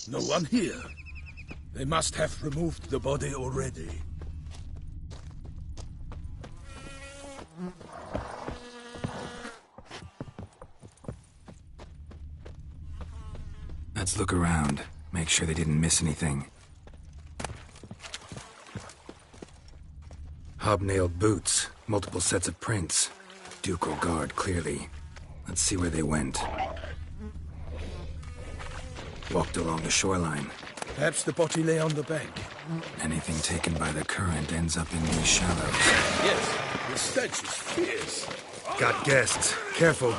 No one here. They must have removed the body already. Let's look around. Make sure they didn't miss anything. Hobnailed boots, multiple sets of prints. Ducal guard, clearly. Let's see where they went. Walked along the shoreline. Perhaps the body lay on the bank. Anything taken by the current ends up in these shallows. Yes, the stench is fierce. Got guests. Careful.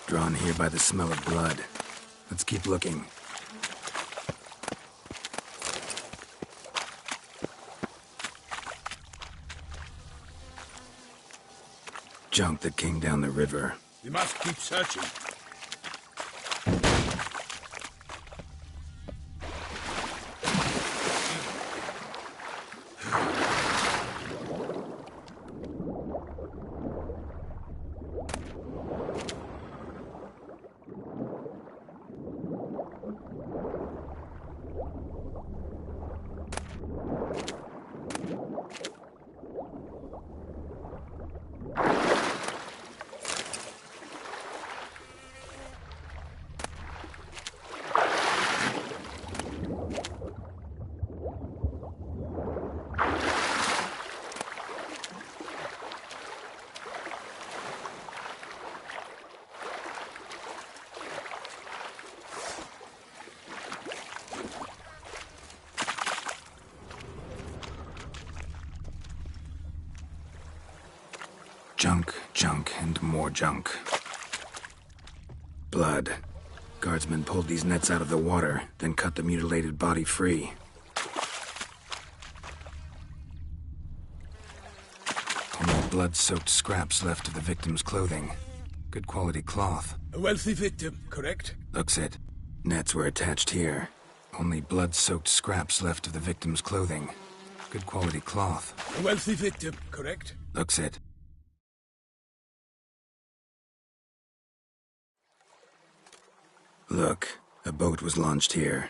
Drawn here by the smell of blood. Let's keep looking. Junk that came down the river. We must keep searching. Junk, junk, and more junk. Blood. Guardsmen pulled these nets out of the water, then cut the mutilated body free. Only blood-soaked scraps left of the victim's clothing. Good quality cloth. A wealthy victim, correct? Looks it. Nets were attached here. Only blood-soaked scraps left of the victim's clothing. Good quality cloth. A wealthy victim, correct? Looks it. Look, a boat was launched here.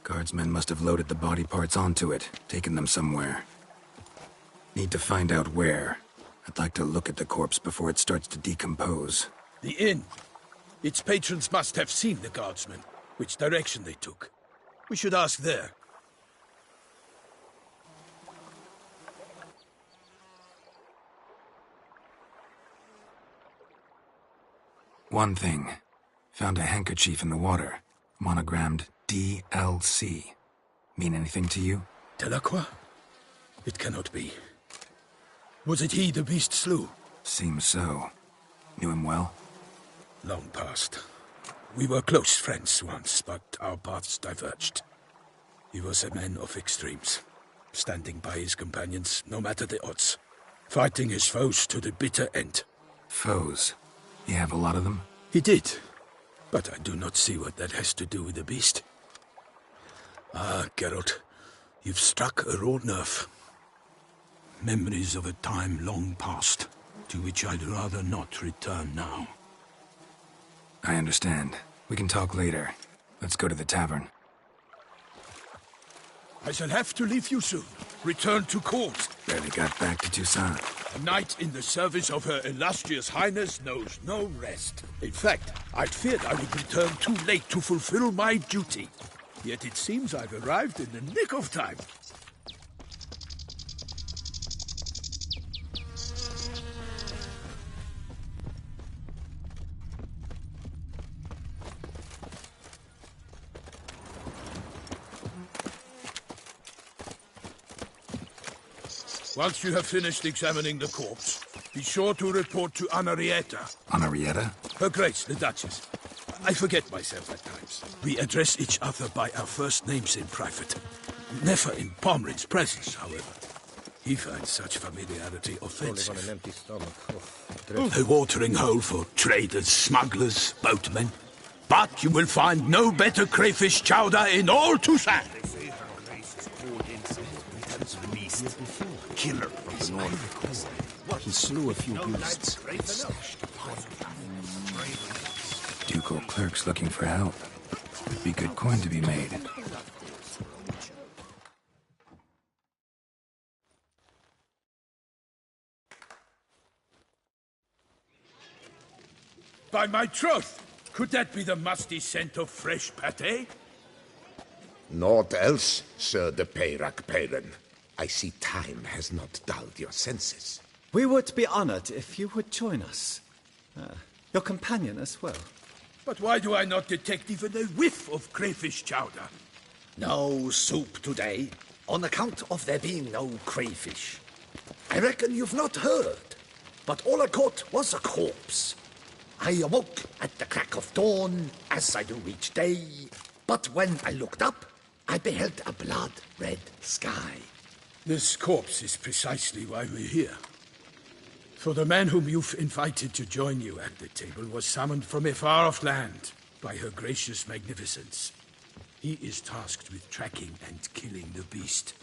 Guardsmen must have loaded the body parts onto it, taken them somewhere. Need to find out where. I'd like to look at the corpse before it starts to decompose. The inn. Its patrons must have seen the guardsmen, which direction they took. We should ask there. One thing. Found a handkerchief in the water, monogrammed DLC. Mean anything to you? Delacroix? It cannot be. Was it he the beast slew? Seems so. Knew him well? Long past. We were close friends once, but our paths diverged. He was a man of extremes, standing by his companions no matter the odds, fighting his foes to the bitter end. Foes? You have a lot of them? He did. But I do not see what that has to do with the beast. Ah, Geralt, you've struck a raw nerve. Memories of a time long past, to which I'd rather not return now. I understand. We can talk later. Let's go to the tavern. I shall have to leave you soon. Return to court. Barely got back to Toussaint. A knight in the service of Her Illustrious Highness knows no rest. In fact, I'd feared I would return too late to fulfill my duty. Yet it seems I've arrived in the nick of time. Once you have finished examining the corpse, be sure to report to Henrietta. Henrietta? Her Grace, the Duchess. I forget myself at times. We address each other by our first names in private. Never in Pomrin's presence, however. He finds such familiarity offensive. On an empty stomach. A watering hole for traders, smugglers, boatmen. But you will find no better crayfish chowder in all Toussaint. Killer from the north. He slew a few beasts. Ducal clerks looking for help. Would be good coin to be made. By my troth, could that be the musty scent of fresh pâté? Naught else, Sir de Peyrac-Peyran. I see time has not dulled your senses. We would be honored if you would join us. Your companion as well. But why do I not detect even a whiff of crayfish chowder? No soup today, on account of there being no crayfish. I reckon you've not heard, but all I caught was a corpse. I awoke at the crack of dawn, as I do each day, but when I looked up, I beheld a blood-red sky. This corpse is precisely why we're here. For the man whom you've invited to join you at the table was summoned from a far-off land by her gracious magnificence. He is tasked with tracking and killing the beast.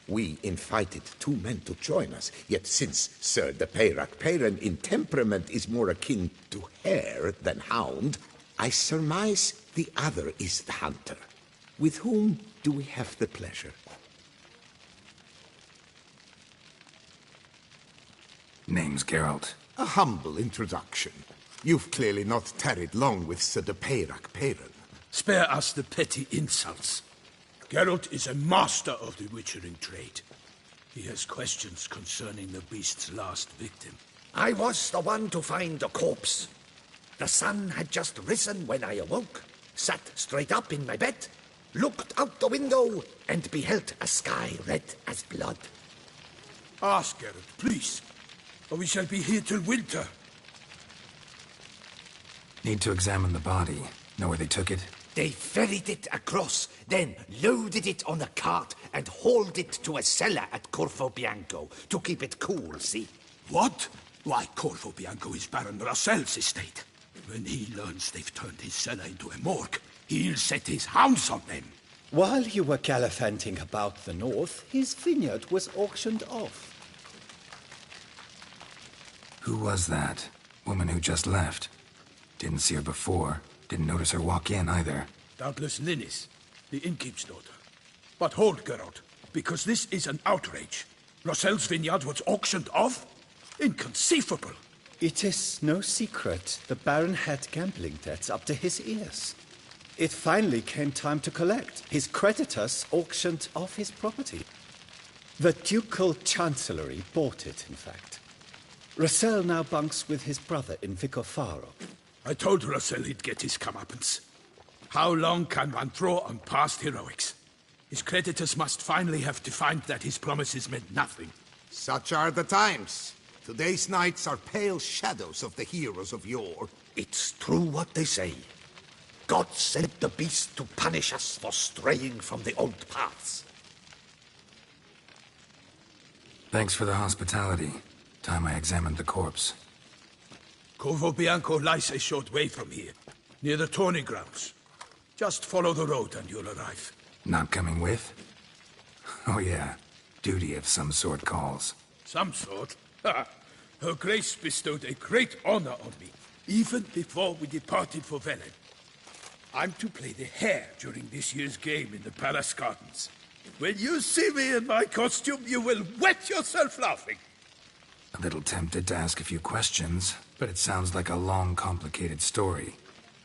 We invited two men to join us, yet since Sir de Peyrac-Peyran in temperament is more akin to hare than hound, I surmise the other is the hunter. With whom do we have the pleasure? Name's Geralt. A humble introduction. You've clearly not tarried long with Sir de Peyrac-Peyran. Spare us the petty insults. Geralt is a master of the witchering trade. He has questions concerning the beast's last victim. I was the one to find the corpse. The sun had just risen when I awoke, sat straight up in my bed, looked out the window, and beheld a sky red as blood. Ask Geralt, please, or we shall be here till winter. Need to examine the body. Know where they took it? They ferried it across, then loaded it on a cart and hauled it to a cellar at Corvo Bianco to keep it cool, see? What? Why, Corvo Bianco is Baron Russell's estate. When he learns they've turned his cellar into a morgue, he'll set his hounds on them. While you were gallivanting about the north, his vineyard was auctioned off. Who was that? Woman who just left. Didn't see her before. Didn't notice her walk in either. Doubtless Linnis, the innkeep's daughter. But hold, Geralt, because this is an outrage. Russell's vineyard was auctioned off? Inconceivable. It is no secret the Baron had gambling debts up to his ears. It finally came time to collect. His creditors auctioned off his property. The Ducal Chancellery bought it, in fact. Russell now bunks with his brother in Vicofaro. I told Russell he'd get his comeuppance. How long can one throw on past heroics? His creditors must finally have to find that his promises meant nothing. Such are the times. Today's knights are pale shadows of the heroes of yore. It's true what they say. God sent the beast to punish us for straying from the old paths. Thanks for the hospitality. Time I examined the corpse. Corvo Bianco lies a short way from here, near the tourney grounds. Just follow the road and you'll arrive. Not coming with? Oh yeah, duty of some sort calls. Some sort? Ha! Her Grace bestowed a great honor on me, even before we departed for Velen. I'm to play the hare during this year's game in the palace gardens. When you see me in my costume, you will wet yourself laughing. A little tempted to ask a few questions, but it sounds like a long, complicated story.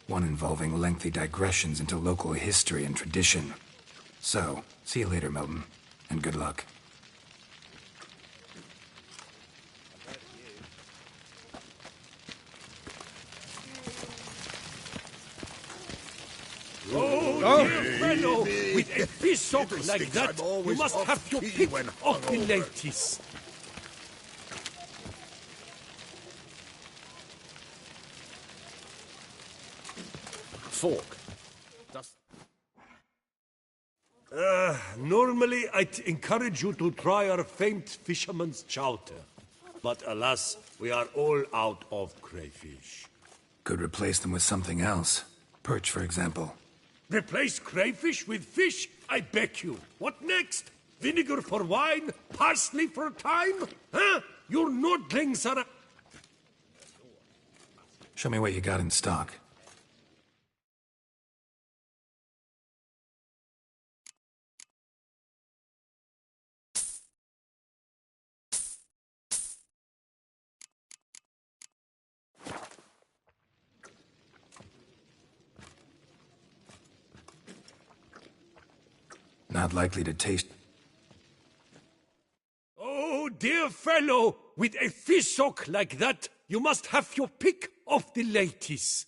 One involving lengthy digressions into local history and tradition. So, see you later, Milton, and good luck. With a fish like that, you must have your pick of the ladies. fork. Normally, I'd encourage you to try our famed fisherman's chowder. But alas, we are all out of crayfish. Could replace them with something else. Perch, for example. Replace crayfish with fish? I beg you. What next? Vinegar for wine? Parsley for thyme? Huh? Your nordlings are... Show me what you got in stock. Not likely to taste... Oh, dear fellow, with a fish hook like that, you must have your pick of the ladies.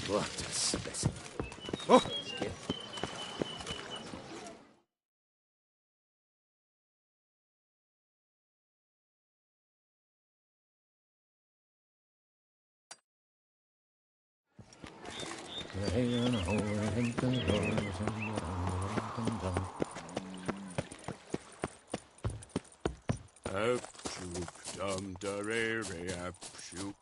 What a specimen. Oh, shoop, dum da re re shoop.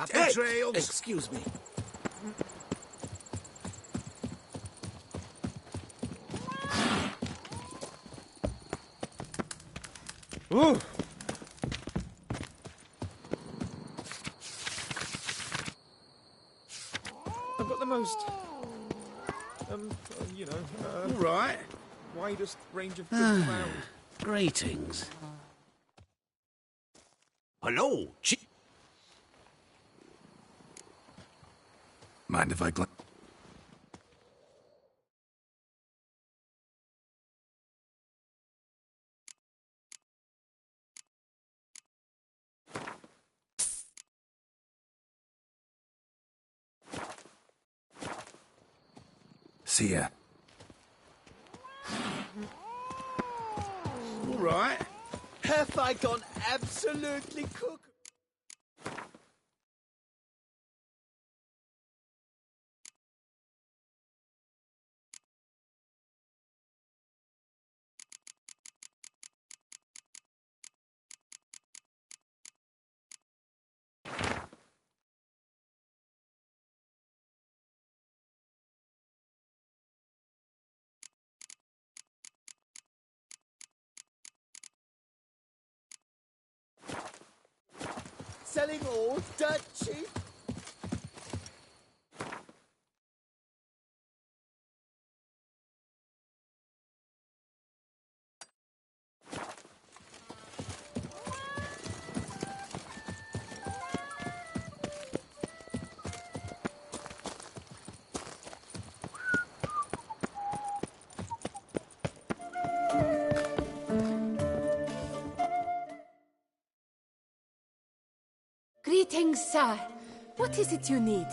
Cut the trails. Excuse me. Ooh. I've got the most, All right. widest range of goods around. Greetings. Hello, Mind if I See ya. All right. Have I gone absolutely cook? Selling all dirt cheap? Greetings, sir. What is it you need?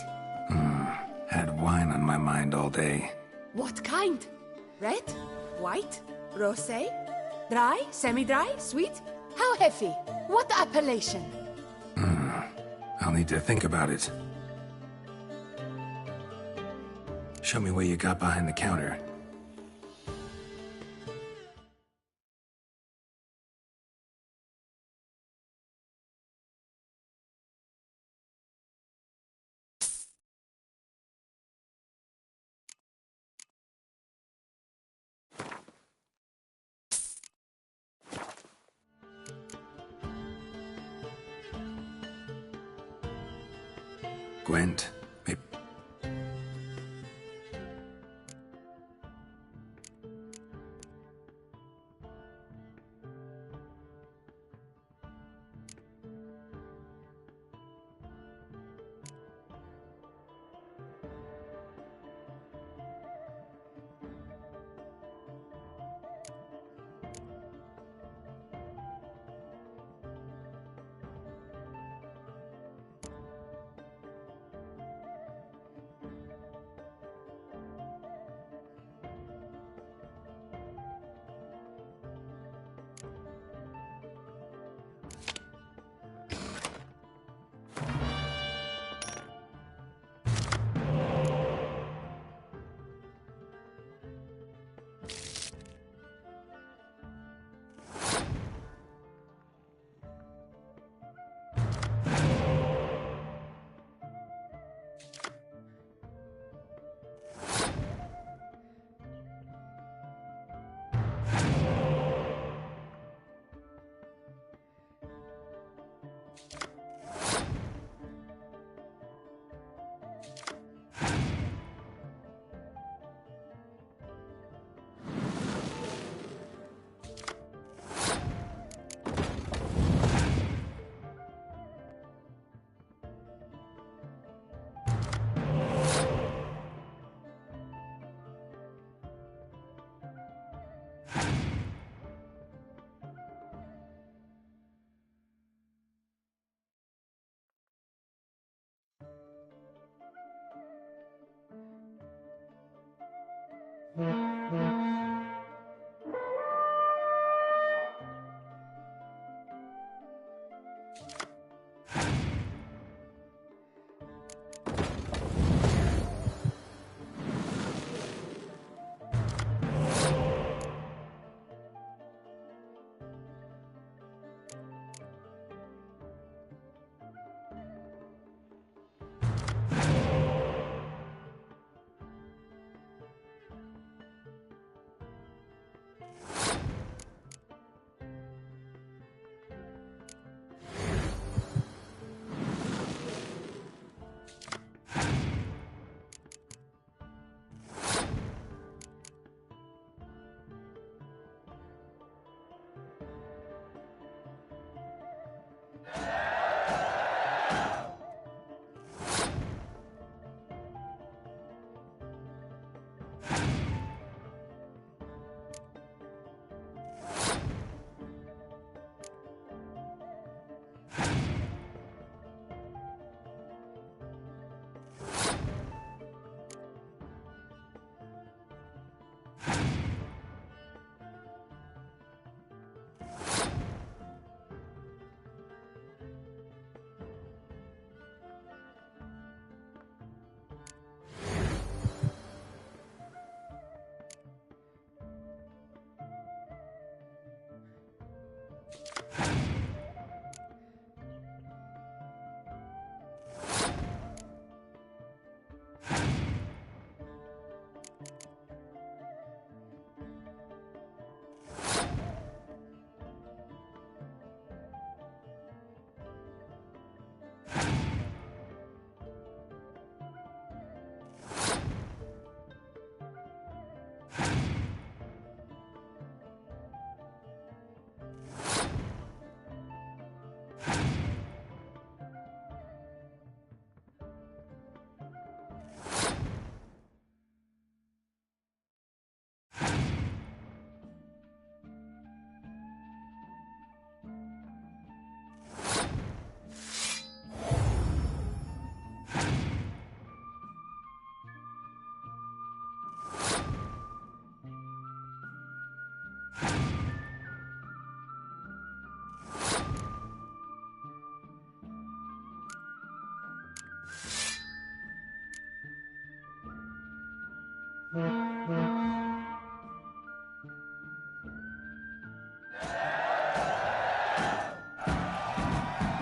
Had wine on my mind all day. What kind? Red? White? Rosé? Dry? Semi-dry? Sweet? How heavy? What appellation? I'll need to think about it. Show me what you got behind the counter. Gwent, maybe.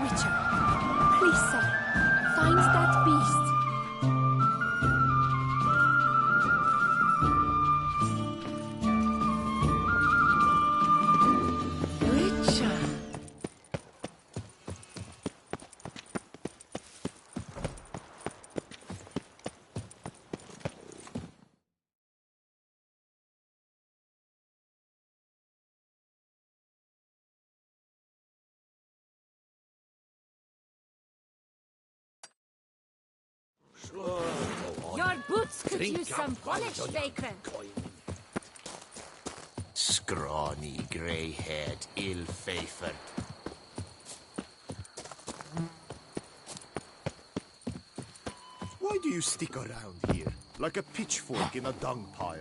Witcher, please, sir, find that beast. Witcher. Your boots could use some polish, Baker. Scrawny, grey-haired, ill-favoured. Why do you stick around here, like a pitchfork in a dung pile?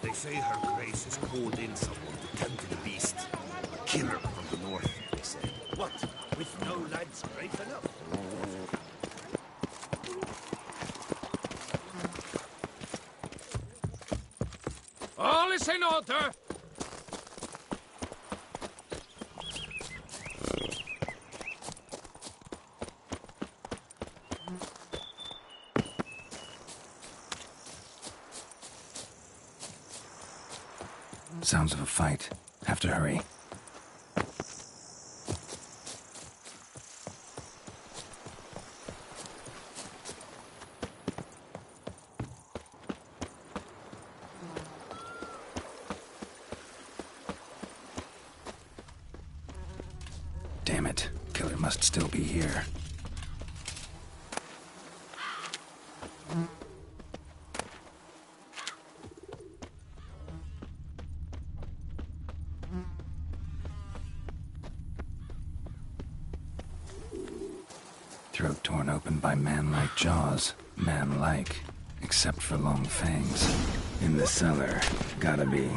They say her grace has called in someone to tend to the beast. A killer from the north, they say. What? With no lads brave enough? All is in order. Sounds of a fight. Have to hurry. Damn it. Killer must still be here. Throat torn open by man-like jaws. Man-like, except for long fangs. In the cellar. Gotta be.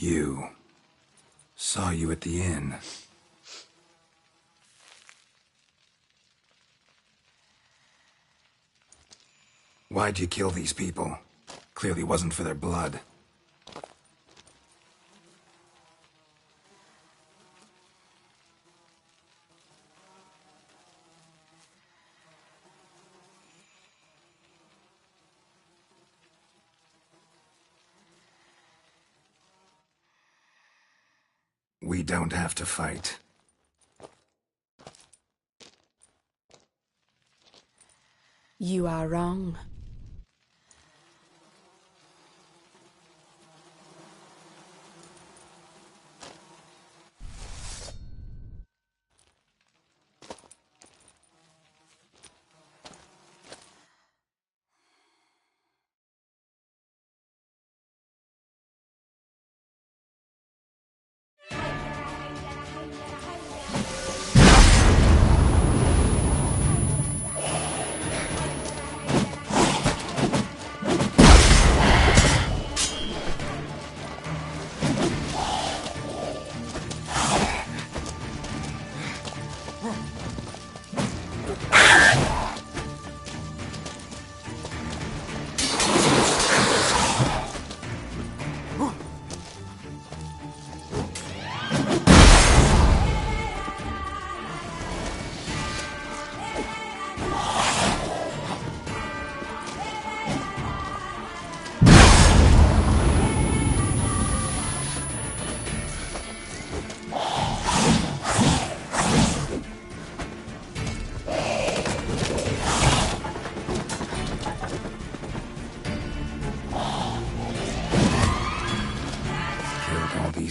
You. Saw you at the inn. Why'd you kill these people? Clearly wasn't for their blood. We don't have to fight. You are wrong.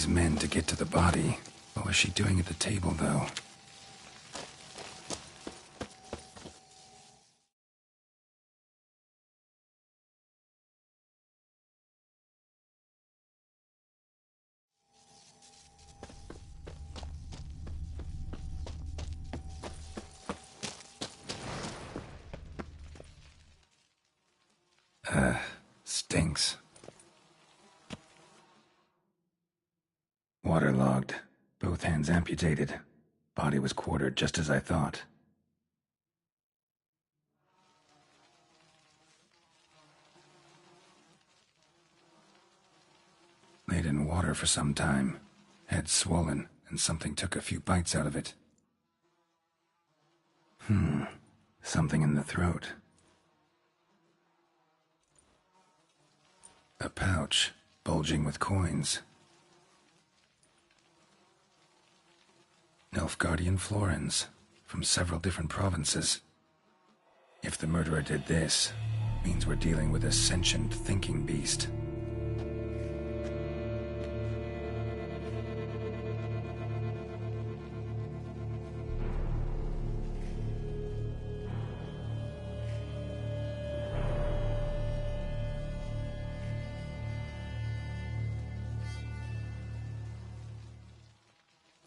Men to get to the body. What was she doing at the table, though? Stinks. Waterlogged. Both hands amputated. Body was quartered just as I thought. Laid in water for some time. Head swollen, and something took a few bites out of it. Something in the throat. A pouch, bulging with coins. Nilfgaardian florins, from several different provinces. If the murderer did this, means we're dealing with a sentient thinking beast.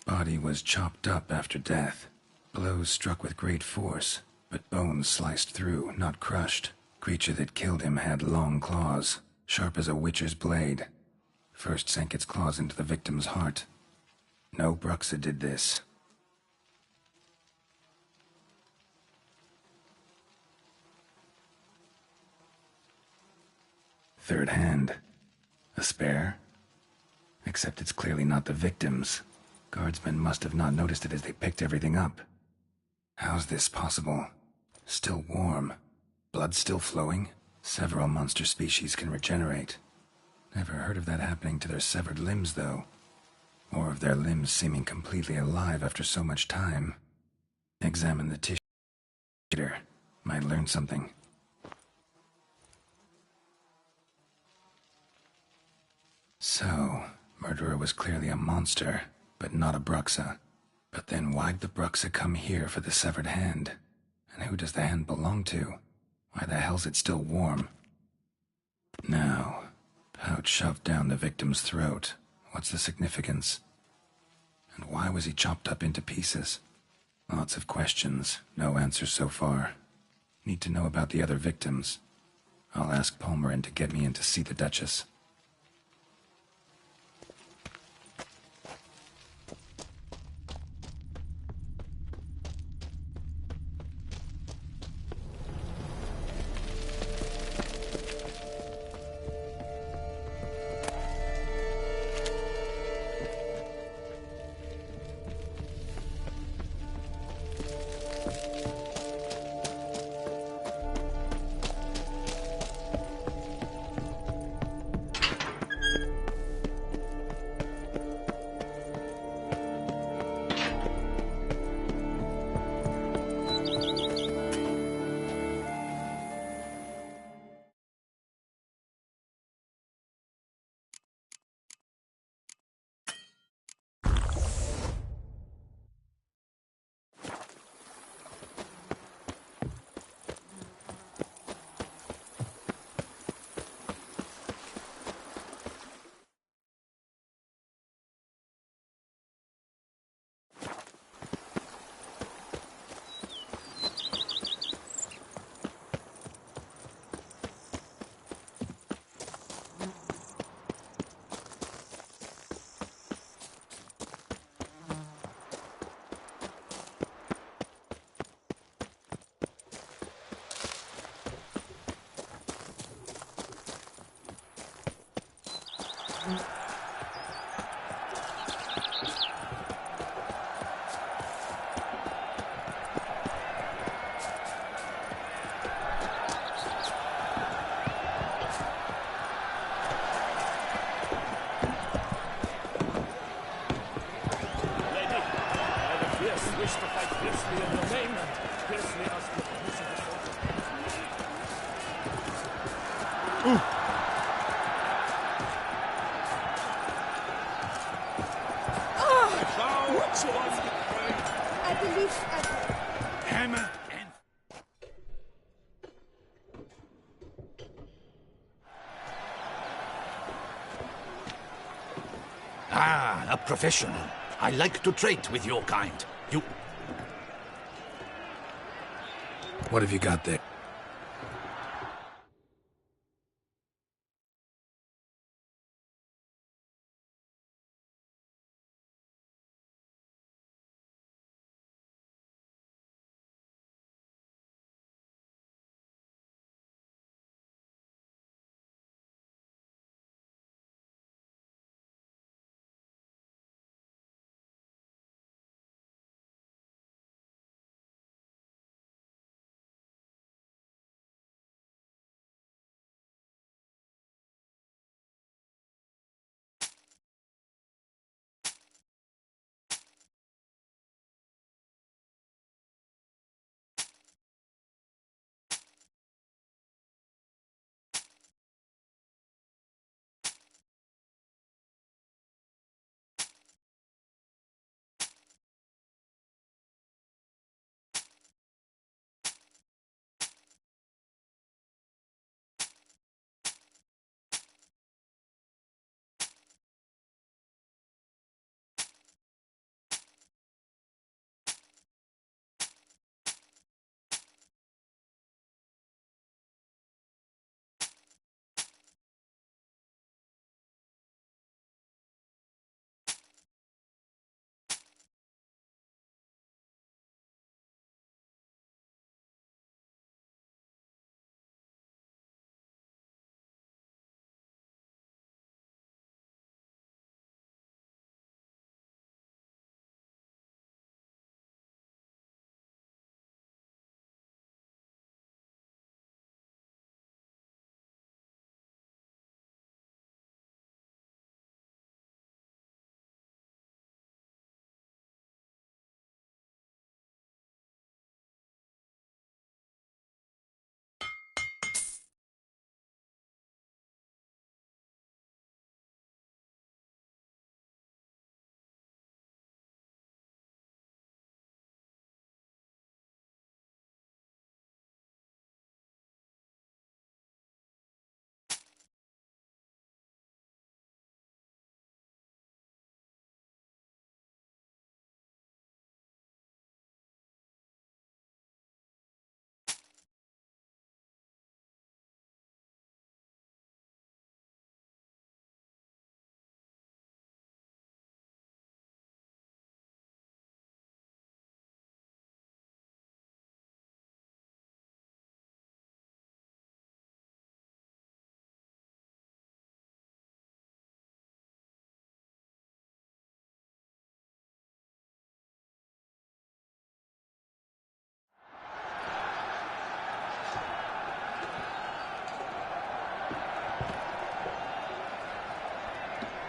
Body was chopped up after death. Blows struck with great force, but bones sliced through, not crushed. Creature that killed him had long claws, sharp as a witcher's blade. First sank its claws into the victim's heart. No Bruxa did this. Third hand. A spare? Except it's clearly not the victim's. Guardsmen must have not noticed it as they picked everything up. How's this possible? Still warm. Blood still flowing? Several monster species can regenerate. Never heard of that happening to their severed limbs, though. Or of their limbs seeming completely alive after so much time. Examine the tissue later. Might learn something. So, murderer was clearly a monster, but not a Bruxa. But then why'd the Bruxa come here for the severed hand? And who does the hand belong to? Why the hell's it still warm? Now, pouch shoved down the victim's throat. What's the significance? And why was he chopped up into pieces? Lots of questions, no answers so far. Need to know about the other victims. I'll ask Palmerin to get me in to see the Duchess. wish to fight fiercely in your name, and fiercely ask your permission to fight. I believe Hammer and... Ah, a professional. I like to trade with your kind. You... What have you got there?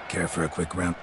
Care for a quick round?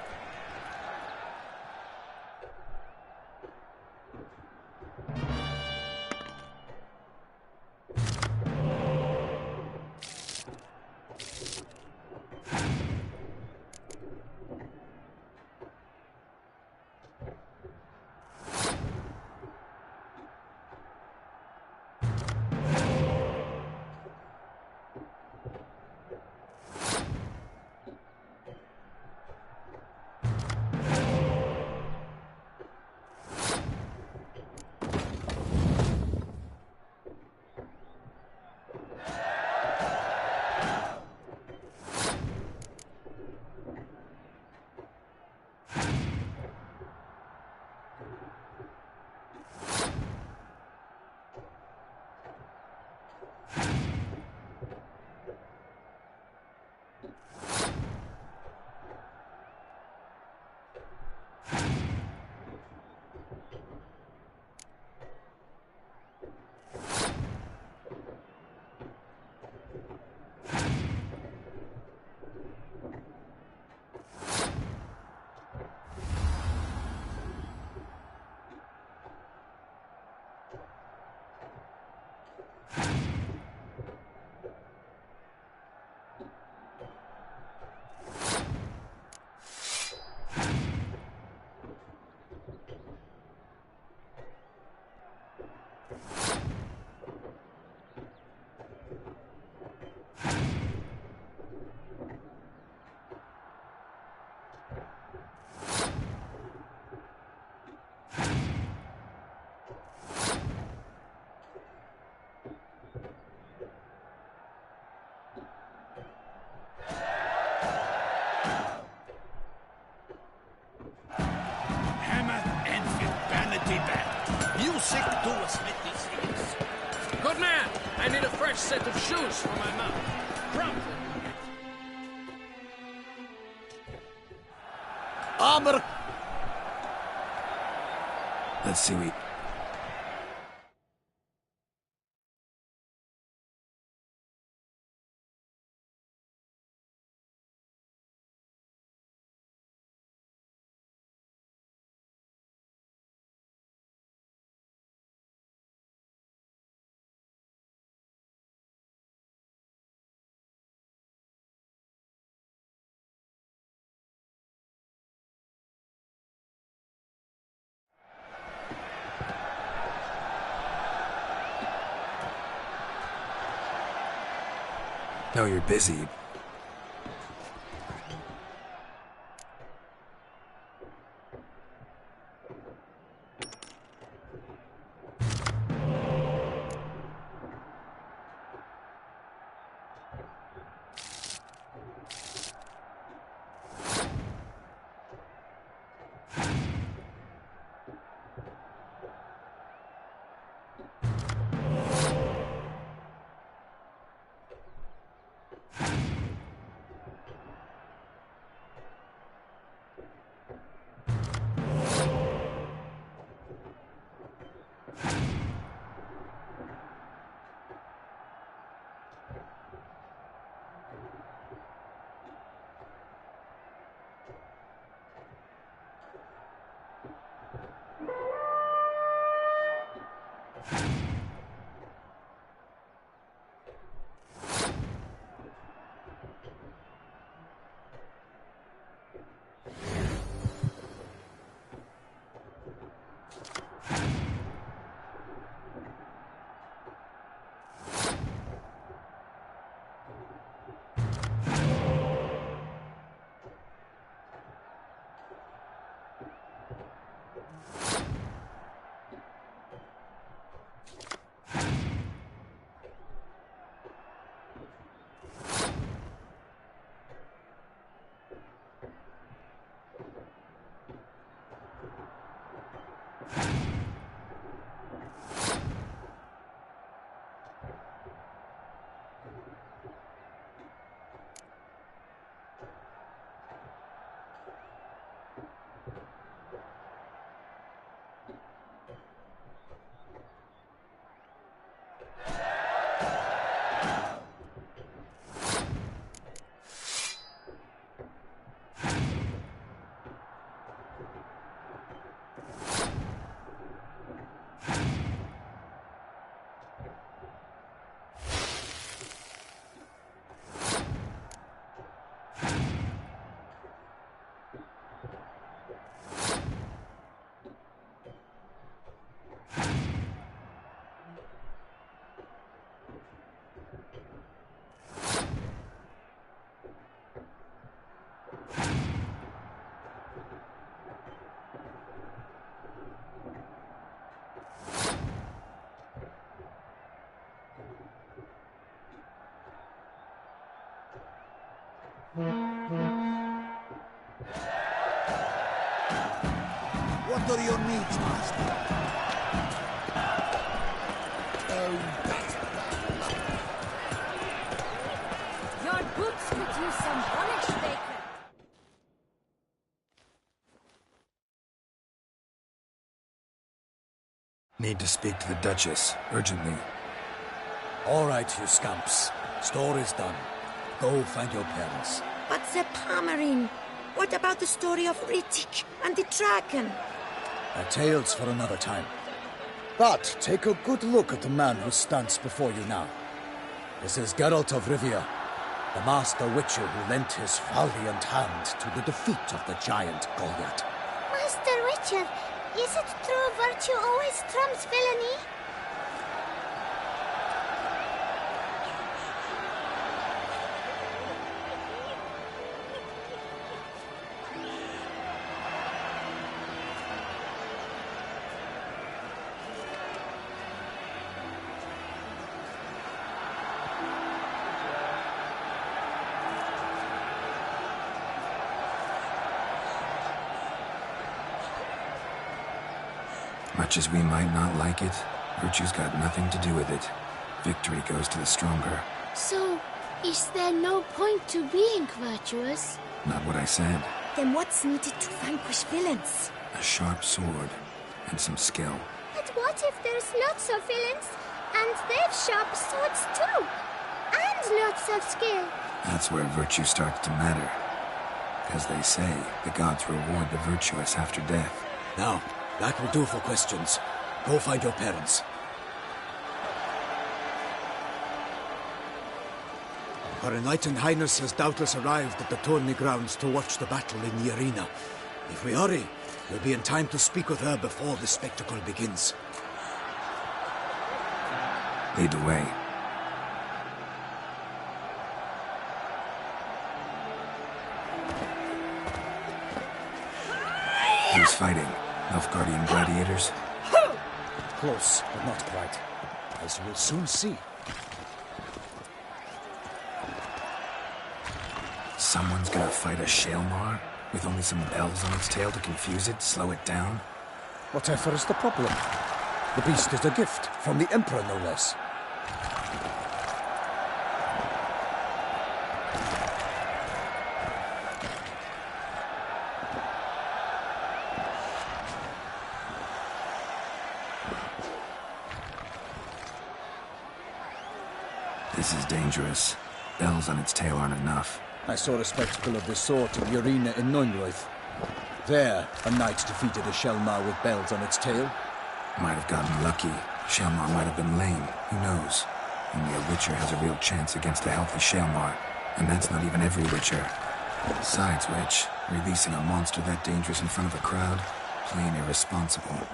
sick to a smithy things. Good man! I need a fresh set of shoes for my mount. Promptly. Armor! Let's see we... No, you're busy. What are your needs, master? Oh, that's Your boots could use some polish, Baker. Need to speak to the Duchess, urgently. All right, you scamps. Story's done. Go find your parents. But the Pomerine, what about the story of Rittik and the dragon? Tales for another time. But take a good look at the man who stands before you now. This is Geralt of Rivia, the master witcher who lent his valiant hand to the defeat of the giant Goliath. Master Witcher, is it true virtue always trumps villainy? Much as we might not like it, virtue's got nothing to do with it. Victory goes to the stronger. So, is there no point to being virtuous? Not what I said. Then what's needed to vanquish villains? A sharp sword and some skill. But what if there's lots of villains, and they've sharp swords too? And lots of skill. That's where virtue starts to matter. As they say, the gods reward the virtuous after death. Now, that will do for questions. Go find your parents. Her Enlightened Highness has doubtless arrived at the tourney grounds to watch the battle in the arena. If we hurry, we'll be in time to speak with her before the spectacle begins. Lead the way. Who's fighting? Nilfgaardian gladiators? Close, but not quite. As you will soon see. Someone's gonna fight a Shaelmar? With only some bells on its tail to confuse it, slow it down? Whatever is the problem? The beast is a gift, from the Emperor no less. This is dangerous. Bells on its tail aren't enough. I saw a spectacle of this sort in the arena in Neunroth. There, a knight defeated a Shaelmar with bells on its tail. Might have gotten lucky. Shaelmar might have been lame. Who knows? Only a Witcher has a real chance against a healthy Shaelmar. And that's not even every Witcher. Besides which, releasing a monster that dangerous in front of a crowd? Plain irresponsible.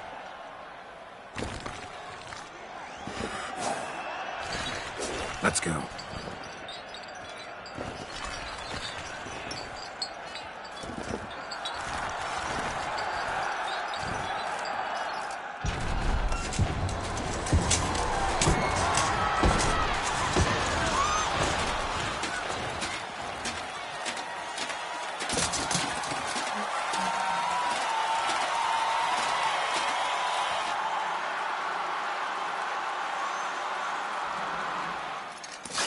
Let's go.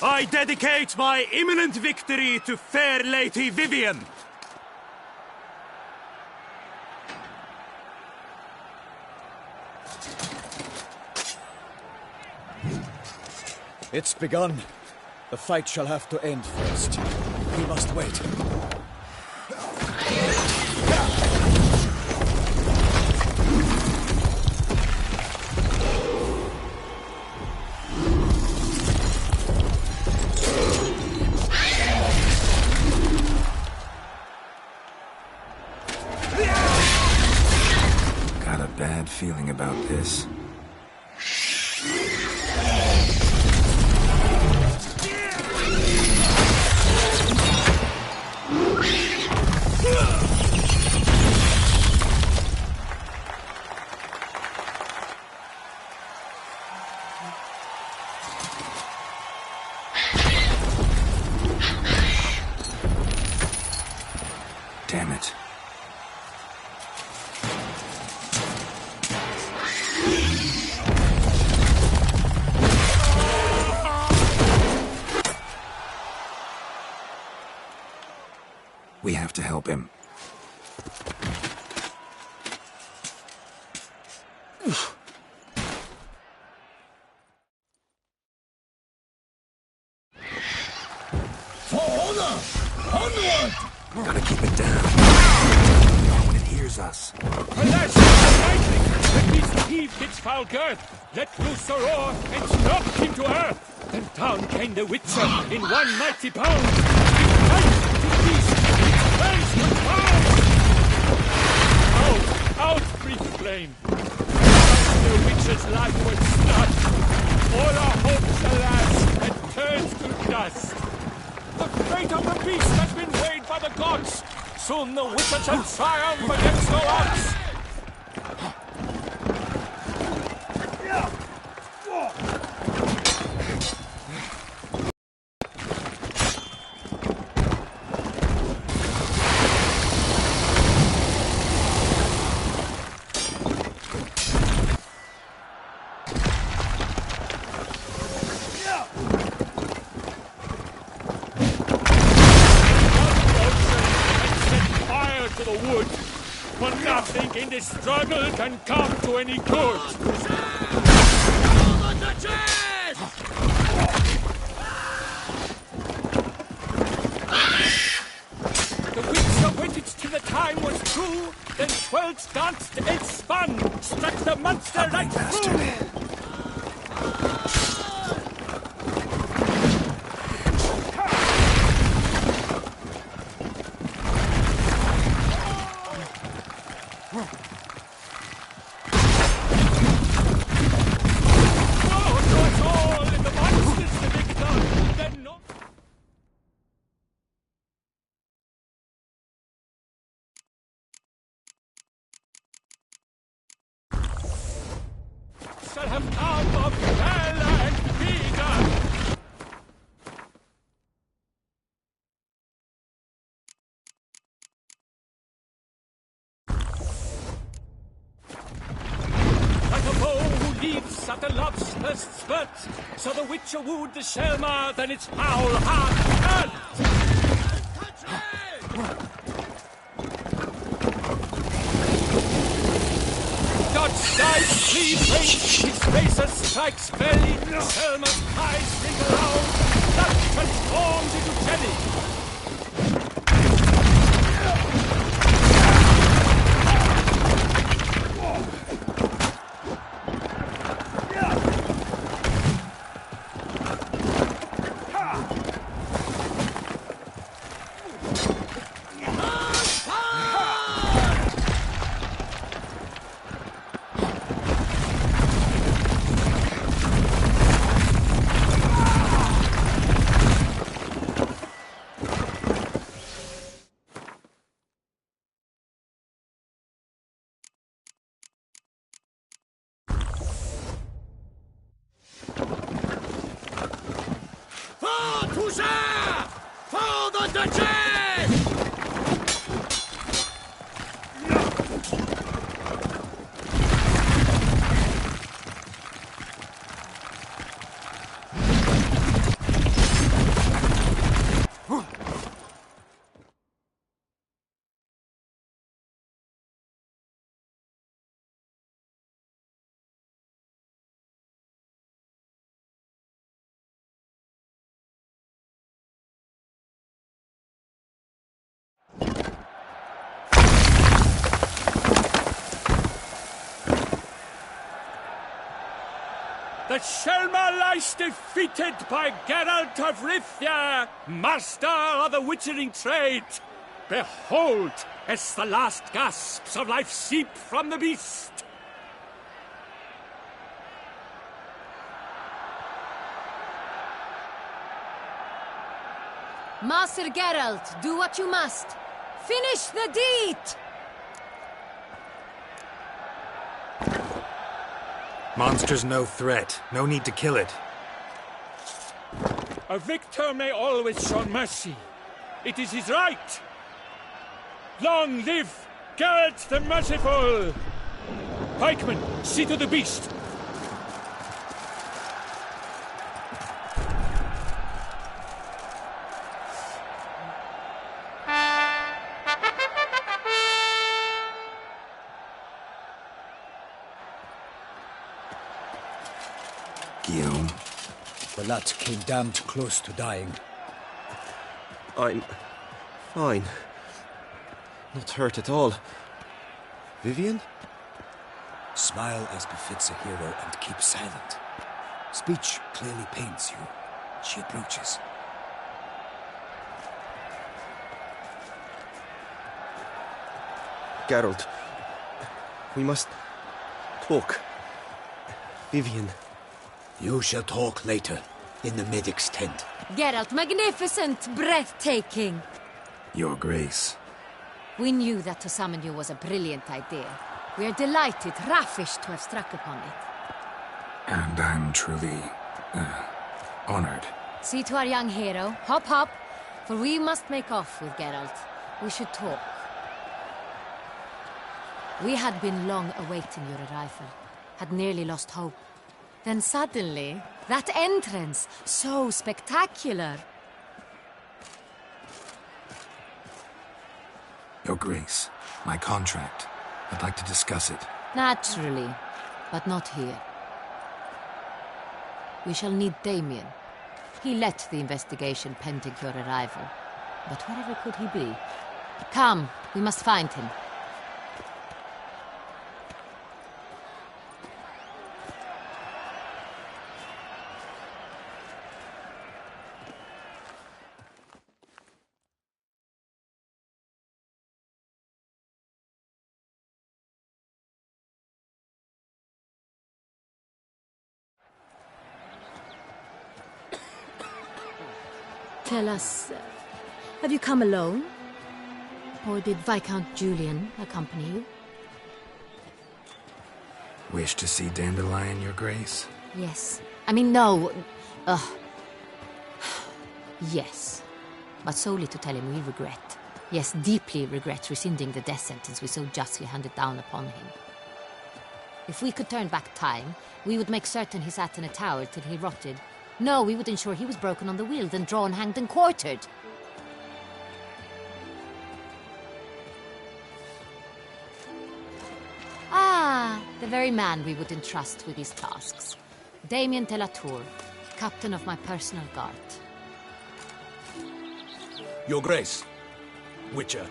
I dedicate my imminent victory to fair Lady Vivian. It's begun. The fight shall have to end first. We must wait. Got a bad feeling about this. Damn it. We have to help him. For honor! Onward! Gotta keep it down. Not when it hears us. Alas, the lightning! The beast heaved its foul girth, let loose a roar, and knocked him to earth. Then down came the Witcher in one mighty bound. He plunged the beast, its fangs were bound. Out breathed flame. The Witcher's life was snatched. All our hopes, alas, had turned to dust. The fate of the beast has been weighed by the gods. Soon the Witcher shall triumph against all odds. this struggle can come to any good. The Witcher waited till the time was true, then 12 danced and spun, struck the monster right through. Shall have come of valor and vigor. Like a bow who leaps at the love's first spurt, so the Witcher wooed the Selma, then its foul heart hurt. Dodge, dive, flee, feint, his razor strikes belly, Selma's eyes ring aloud, blood transforms into jelly. For the Duchess! The Selma lies defeated by Geralt of Rivia, master of the witchering trade. Behold, as the last gasps of life seep from the beast. Master Geralt, do what you must. Finish the deed! Monster's no threat. No need to kill it. A victor may always show mercy. It is his right. Long live Geralt the Merciful! Pikeman, see to the beast. Guillaume. The lad came damned close to dying. I'm fine. Not hurt at all. Vivian? Smile as befits a hero and keep silent. Speech clearly pains you. She approaches. Geralt, we must talk. Vivian. You shall talk later, in the medic's tent. Geralt, magnificent, breathtaking. Your Grace. We knew that to summon you was a brilliant idea. We are delighted, ravished to have struck upon it. And I'm truly, honored. See to our young hero. Hop, hop. For we must make off with Geralt. We should talk. We had been long awaiting your arrival. Had nearly lost hope. Then suddenly, that entrance, so spectacular. Your Grace, my contract. I'd like to discuss it. Naturally, but not here. We shall need Damien. He led the investigation pending your arrival. But wherever could he be? Come, we must find him. Tell us, have you come alone? Or did Viscount Julian accompany you? Wish to see Dandelion, Your Grace? Yes. I mean, no. Yes. But solely to tell him we regret. Yes, deeply regret rescinding the death sentence we so justly handed down upon him. If we could turn back time, we would make certain he sat in a tower till he rotted. No, we would ensure he was broken on the wheel, then drawn, hanged, and quartered. Ah, the very man we would entrust with these tasks. Damien de la Tour, captain of my personal guard. Your Grace. Witcher.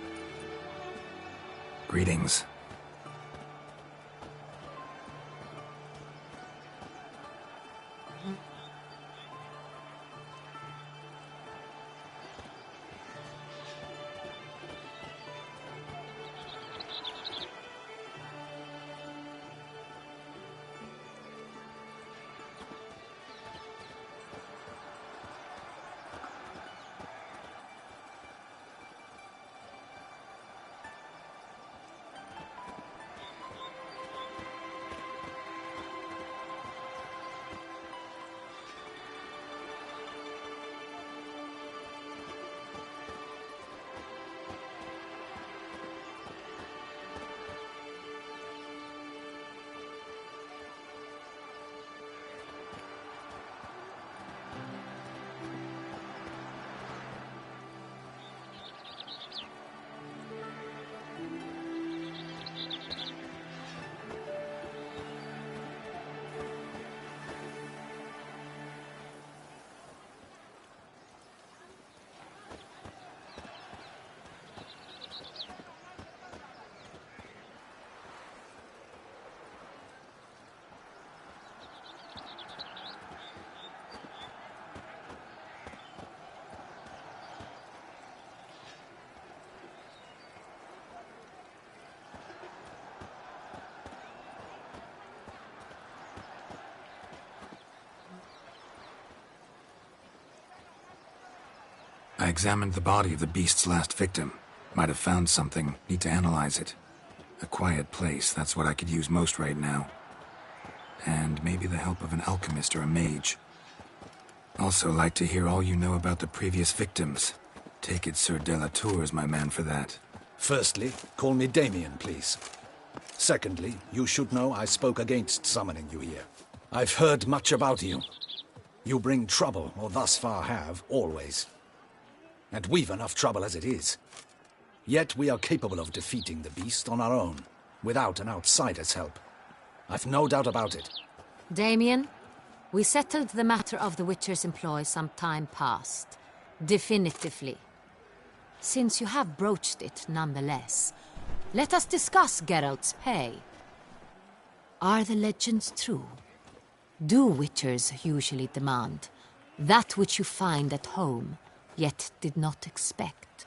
Greetings. I examined the body of the beast's last victim. Might have found something. Need to analyze it. A quiet place, that's what I could use most right now. And maybe the help of an alchemist or a mage. Also like to hear all you know about the previous victims. Take it Sir de la Tour is my man for that. Firstly, call me Damien, please. Secondly, you should know I spoke against summoning you here. I've heard much about you. You bring trouble, or thus far have, always. And we've enough trouble as it is. Yet we are capable of defeating the beast on our own, without an outsider's help. I've no doubt about it. Damien, we settled the matter of the Witcher's employ some time past. Definitively. Since you have broached it nonetheless, let us discuss Geralt's pay. Are the legends true? Do Witchers usually demand that which you find at home, yet did not expect?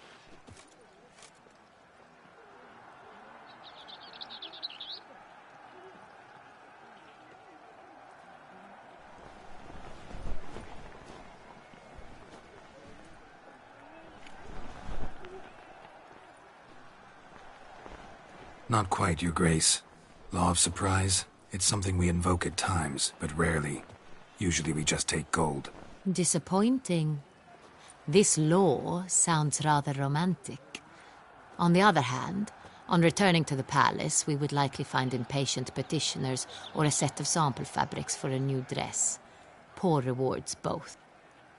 Not quite, Your Grace. Law of surprise, it's something we invoke at times, but rarely. Usually we just take gold. Disappointing. This law sounds rather romantic. On the other hand, on returning to the palace, we would likely find impatient petitioners or a set of sample fabrics for a new dress. Poor rewards, both.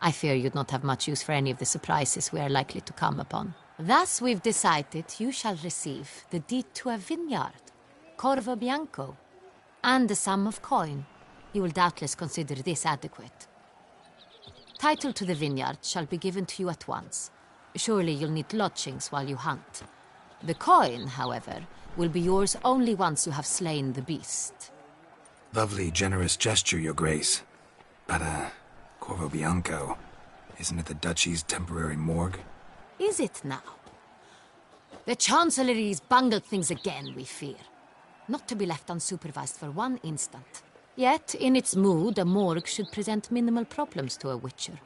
I fear you'd not have much use for any of the surprises we are likely to come upon. Thus we've decided you shall receive the deed to a vineyard. Corvo Bianco, and a sum of coin. You will doubtless consider this adequate. Title to the vineyard shall be given to you at once. Surely you'll need lodgings while you hunt. The coin, however, will be yours only once you have slain the beast. Lovely, generous gesture, Your Grace. But, Corvo Bianco, isn't it the Duchy's temporary morgue? Is it now? The Chancellery's bungled things again, we fear. Not to be left unsupervised for one instant. Yet, in its mood, a morgue should present minimal problems to a witcher.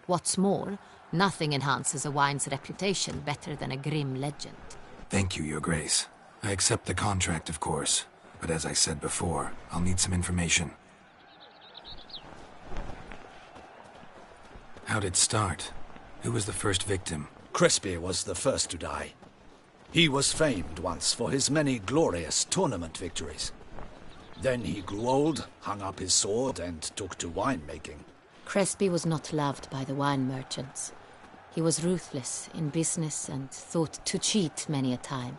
What's more, nothing enhances a wine's reputation better than a grim legend. Thank you, Your Grace. I accept the contract, of course. But as I said before, I'll need some information. How'd it start? Who was the first victim? Crespi was the first to die. He was famed once for his many glorious tournament victories. Then he grew old, hung up his sword, and took to winemaking. Crespi was not loved by the wine merchants. He was ruthless in business and thought to cheat many a time.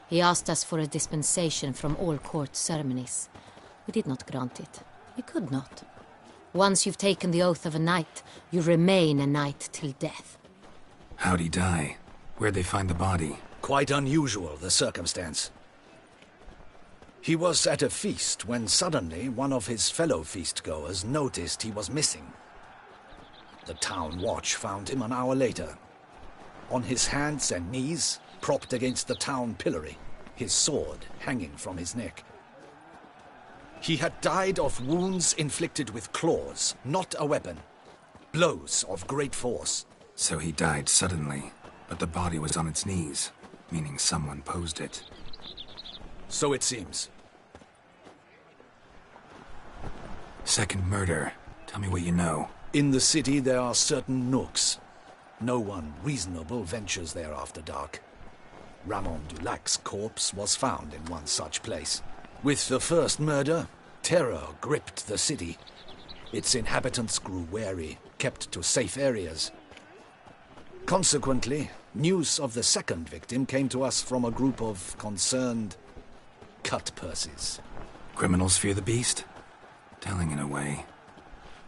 He asked us for a dispensation from all court ceremonies. We did not grant it. We could not. Once you've taken the oath of a knight, you remain a knight till death. How'd he die? Where'd they find the body? Quite unusual, the circumstance. He was at a feast when suddenly one of his fellow feastgoers noticed he was missing. The town watch found him an hour later. On his hands and knees, propped against the town pillory, his sword hanging from his neck. He had died of wounds inflicted with claws, not a weapon. Blows of great force. So he died suddenly, but the body was on its knees, meaning someone posed it. So it seems. Second murder. Tell me what you know. In the city there are certain nooks. No one reasonable ventures there after dark. Ramon Dulac's corpse was found in one such place. With the first murder, terror gripped the city. Its inhabitants grew wary, kept to safe areas. Consequently, news of the second victim came to us from a group of concerned cut-purses. Criminals fear the beast? Telling in a way.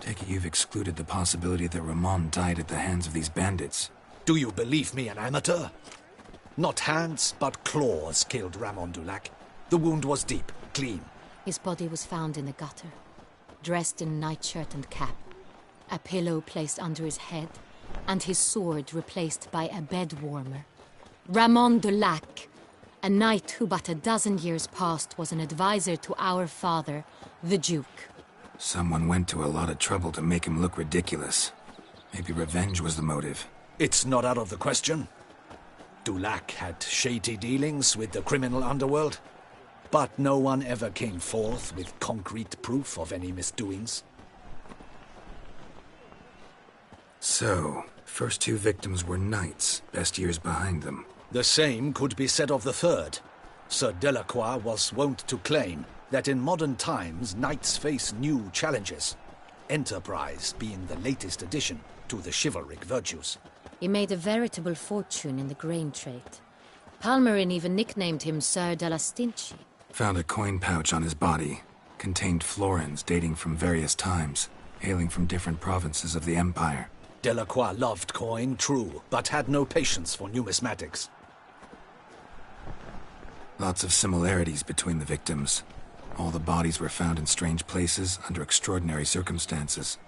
Take it you've excluded the possibility that Ramon died at the hands of these bandits. Do you believe me an amateur? Not hands, but claws killed Ramon Dulac. The wound was deep, clean. His body was found in the gutter, dressed in nightshirt and cap, a pillow placed under his head, and his sword replaced by a bed warmer. Ramon Dulac, a knight who but a dozen years past was an advisor to our father, the Duke. Someone went to a lot of trouble to make him look ridiculous. Maybe revenge was the motive. It's not out of the question. Dulac had shady dealings with the criminal underworld, but no one ever came forth with concrete proof of any misdoings. So, first two victims were knights, best years behind them. The same could be said of the third. Sir Delacroix was wont to claim that in modern times knights face new challenges, enterprise being the latest addition to the chivalric virtues. He made a veritable fortune in the grain trade. Palmerin even nicknamed him Sir della Stinci. Found a coin pouch on his body. Contained florins dating from various times, hailing from different provinces of the Empire. Delacroix loved coin, true, but had no patience for numismatics. Lots of similarities between the victims. All the bodies were found in strange places under extraordinary circumstances.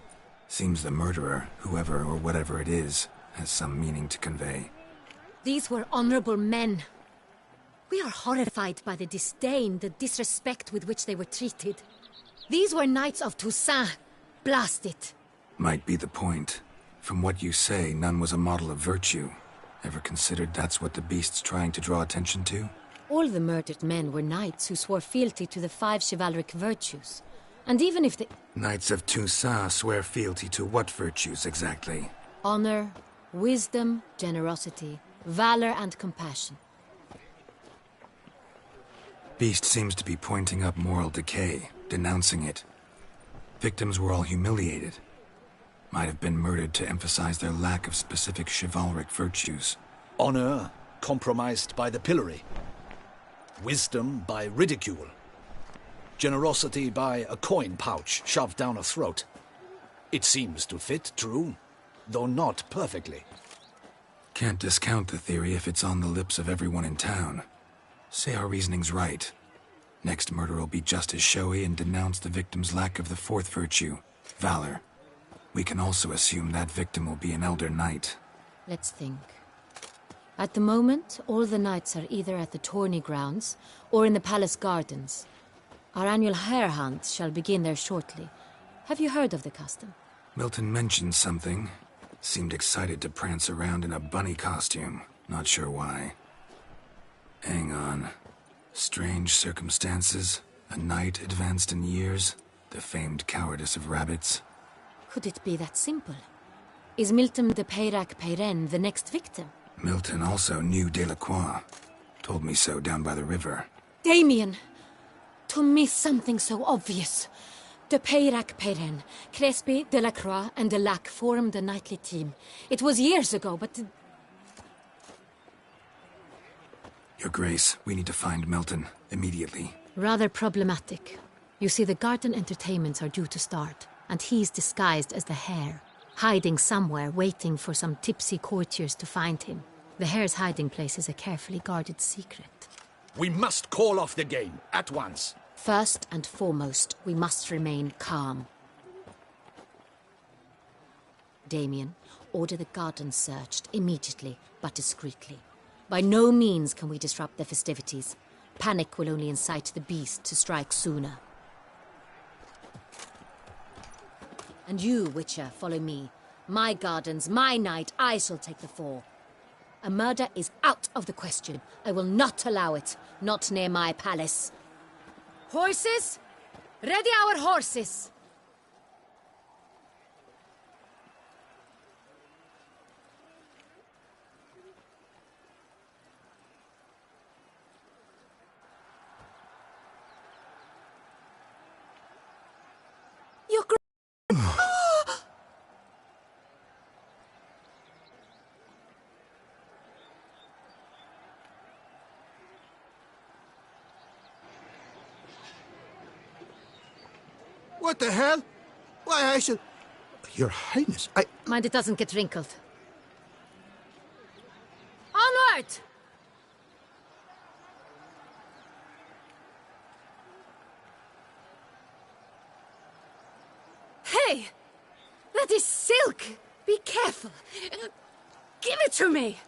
Seems the murderer, whoever or whatever it is, has some meaning to convey. These were honorable men. We are horrified by the disdain, the disrespect with which they were treated. These were knights of Toussaint. Blast it. Might be the point. From what you say, none was a model of virtue. Ever considered that's what the beast's trying to draw attention to? All the murdered men were knights who swore fealty to the 5 chivalric virtues. And even if the... Knights of Toussaint swear fealty to what virtues exactly? Honor, wisdom, generosity, valor, and compassion. Beast seems to be pointing up moral decay, denouncing it. Victims were all humiliated. Might have been murdered to emphasize their lack of specific chivalric virtues. Honor compromised by the pillory. wisdom by ridicule, generosity by a coin pouch shoved down a throat. It seems to fit, true, though not perfectly. Can't discount the theory if it's on the lips of everyone in town. Say our reasoning's right. Next murder will be just as showy and denounce the victim's lack of the fourth virtue, valor. We can also assume that victim will be an elder knight. Let's think. At the moment, all the knights are either at the tourney grounds or in the palace gardens. Our annual hare hunt shall begin there shortly. Have you heard of the custom? Milton mentioned something. Seemed excited to prance around in a bunny costume. Not sure why. Hang on. Strange circumstances. A knight advanced in years. The famed cowardice of rabbits. Could it be that simple? Is Milton de Peyrac-Peyren the next victim? Milton also knew Delacroix. Told me so down by the river. Damien! To miss something so obvious. De Peyrac-Peyren, Crespi, Delacroix, and Delac formed a knightly team. It was years ago, but... Your Grace, we need to find Milton, immediately. Rather problematic. You see, the garden entertainments are due to start, and he's disguised as the hare, hiding somewhere, waiting for some tipsy courtiers to find him. The hare's hiding place is a carefully guarded secret. We must call off the game, at once. First and foremost, we must remain calm. Damien, order the garden searched immediately, but discreetly. By no means can we disrupt the festivities. Panic will only incite the beast to strike sooner. And you, Witcher, follow me. My gardens, my night, I shall take the fall. A murder is out of the question. I will not allow it. Not near my palace. Horses? Ready our horses! You're What the hell? Why, I should... Your Highness, I... Mind it doesn't get wrinkled. Onward! Hey! That is silk! Be careful! Give it to me!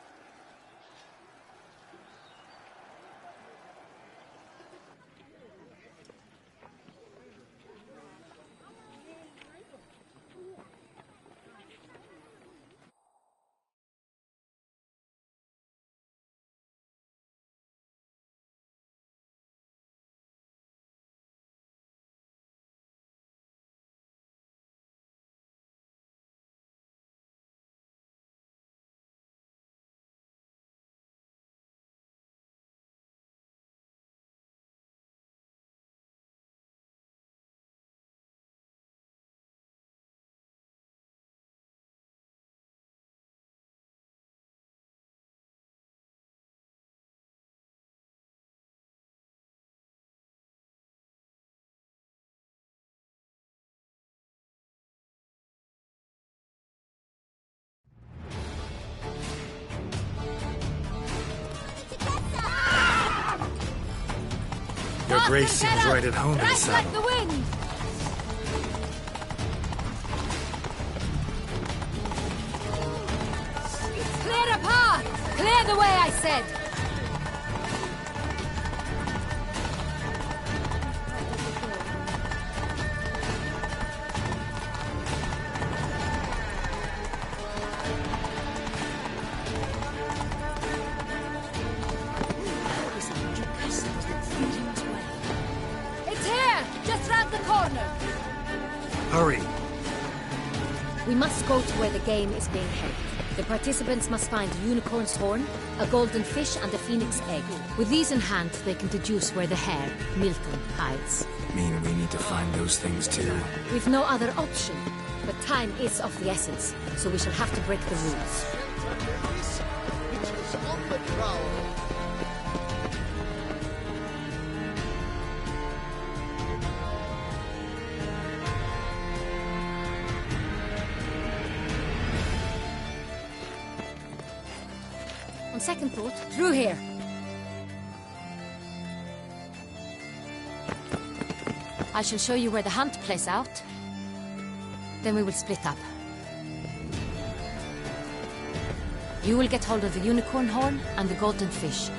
Your Grace seems right at home in the Right saddle. like the wind! Clear a path! Clear the way, I said! It's here! Just round the corner! Hurry! We must go to where the game is being held. The participants must find a unicorn's horn, a golden fish, and a phoenix egg. With these in hand, they can deduce where the hare, Milton, hides. Mean we need to find those things too. We've no other option. But time is of the essence, so we shall have to break the rules. On second thought, through here. I shall show you where the hunt plays out. Then we will split up. You will get hold of the unicorn horn and the golden fish,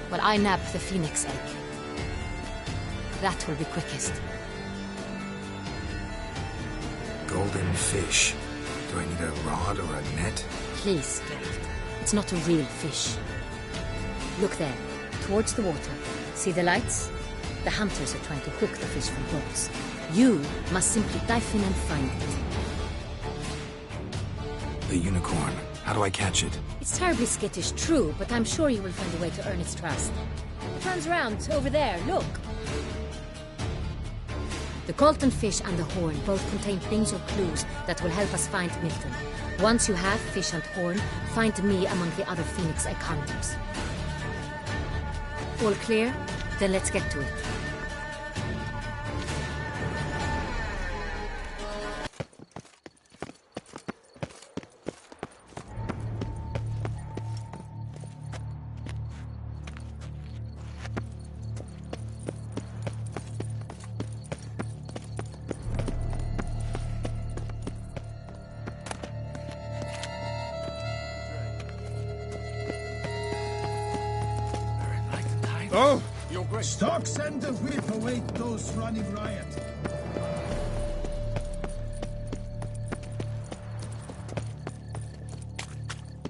while I nab the phoenix egg. That will be quickest. Golden fish. Do I need a rod or a net? Please, Geralt. It's not a real fish. Look there, towards the water. See the lights? The hunters are trying to hook the fish from boats. You must simply dive in and find it. The unicorn. How do I catch it? It's terribly skittish, true, but I'm sure you will find a way to earn its trust. It runs around, over there, look. The golden fish and the horn both contain things or clues that will help us find Milton. Once you have fish and horn, find me among the other phoenix egg hunters. All clear? Then let's get to it. Oh! Stocks and the whip await those running riot.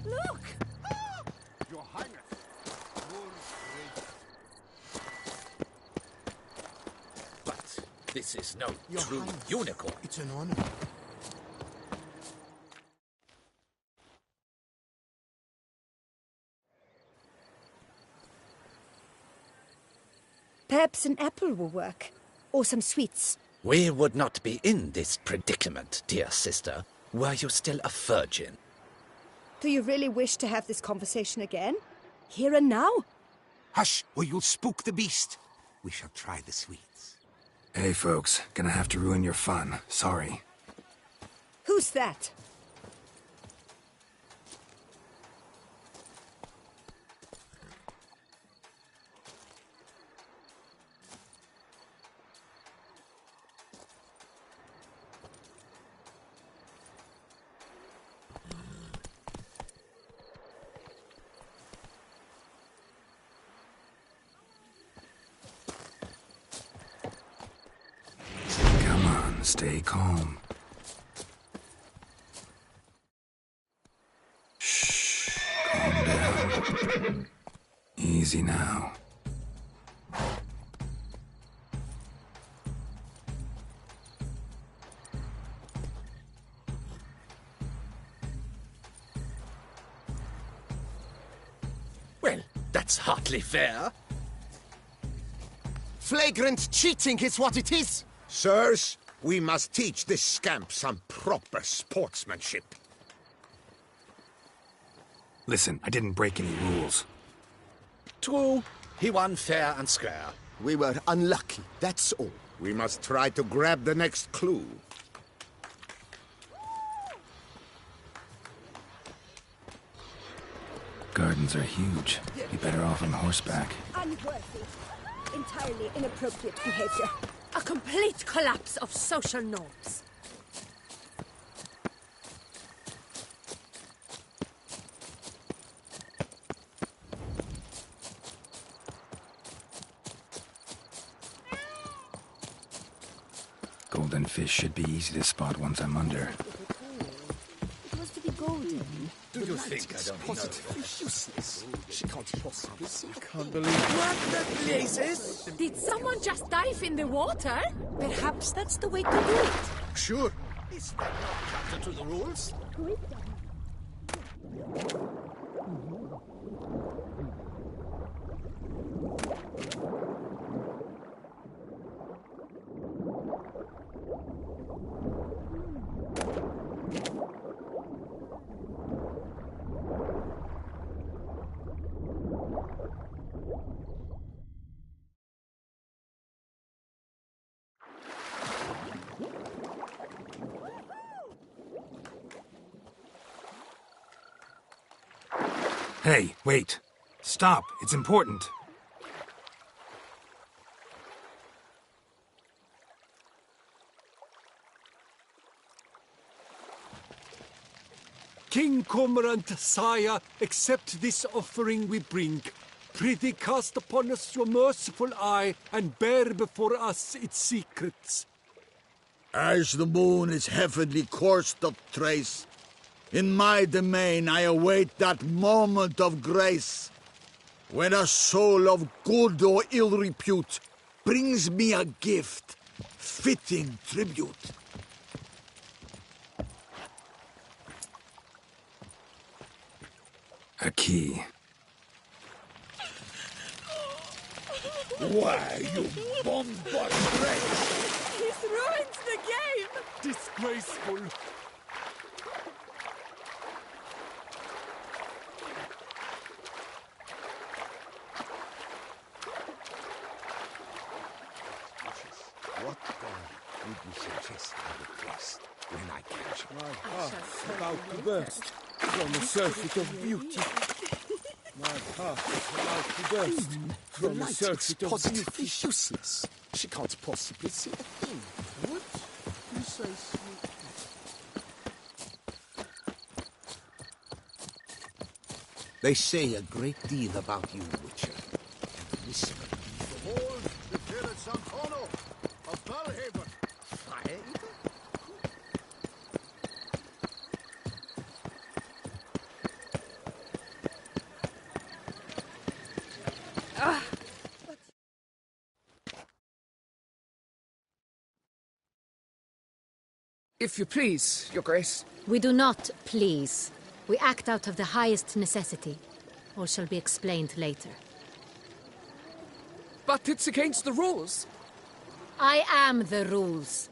Look! Your Highness. But this is no true unicorn. It's an honor. Perhaps an apple will work. Or some sweets. We would not be in this predicament, dear sister, were you still a virgin. Do you really wish to have this conversation again? Here and now? Hush, or you'll spook the beast. We shall try the sweets. Hey, folks. Gonna have to ruin your fun. Sorry. Who's that? Stay calm. Shh. Calm down. Easy now. Well, that's hardly fair. Flagrant cheating is what it is. Sirs, we must teach this scamp some proper sportsmanship. Listen, I didn't break any rules. True, he won fair and square. We were unlucky, that's all. We must try to grab the next clue. Gardens are huge. Be better off on horseback. Unworthy. Entirely inappropriate behavior. A complete collapse of social norms. Golden fish should be easy to spot once I'm under. It was to be golden. Do you think I don't know? Positively useless. She can't possibly see. I can't believe What the places? Did someone just dive in the water? Perhaps that's the way to do it. Sure. Is that not counter to the rules? Hey, wait. Stop. It's important. King Cormorant, sire, accept this offering we bring. Prithee cast upon us your merciful eye, and bear before us its secrets. As the moon is heavenly coursed of trace, in my domain I await that moment of grace, when a soul of good or ill repute brings me a gift, fitting tribute. A key. Why, you bombard wretch! He's ruined the game! Disgraceful. What god would you suggest I would trust when I catch him? My heart about to burst from the surfeit of beauty. My heart is about to burst Your from the light is surfeit of positively beauty. useless. She can't possibly see a thing. What? Precisely. They say a great deal about you, Witcher. And whisper. Behold, the Philip Santono of Valhaven. Fire eater? If you please, Your Grace. We do not please. We act out of the highest necessity. All shall be explained later. But it's against the rules. I am the rules.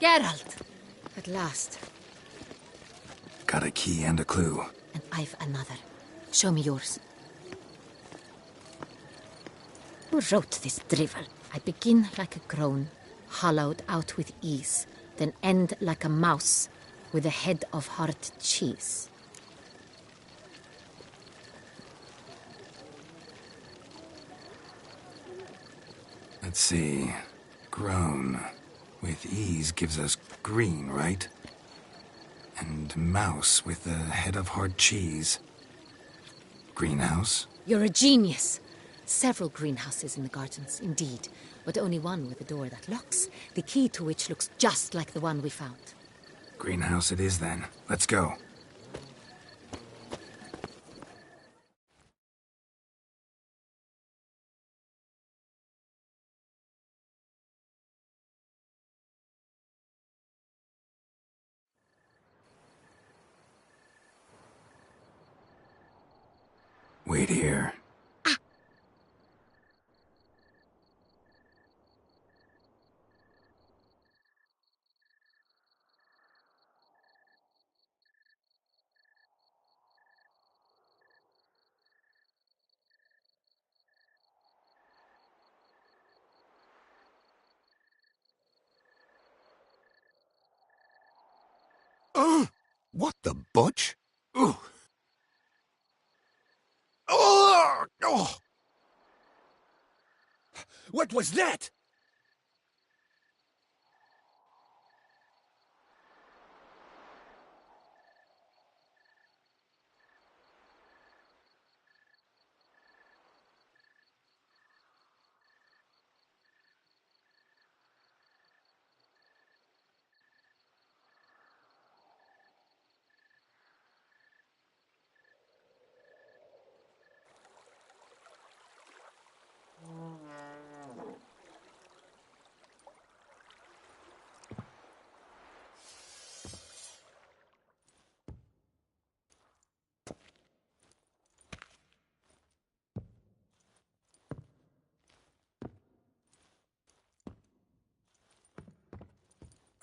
Geralt! At last. Got a key and a clue. And I've another. Show me yours. Who wrote this drivel? I begin like a groan, hollowed out with ease, then end like a mouse with a head of hard cheese. Let's see. Groan. With ease gives us green, right? And mouse with the head of hard cheese. Greenhouse? You're a genius. Several greenhouses in the gardens, indeed, but only one with a door that locks, the key to which looks just like the one we found. Greenhouse it is then. Let's go. Wait here. What the butch? Ooh. Oh! Oh! What was that?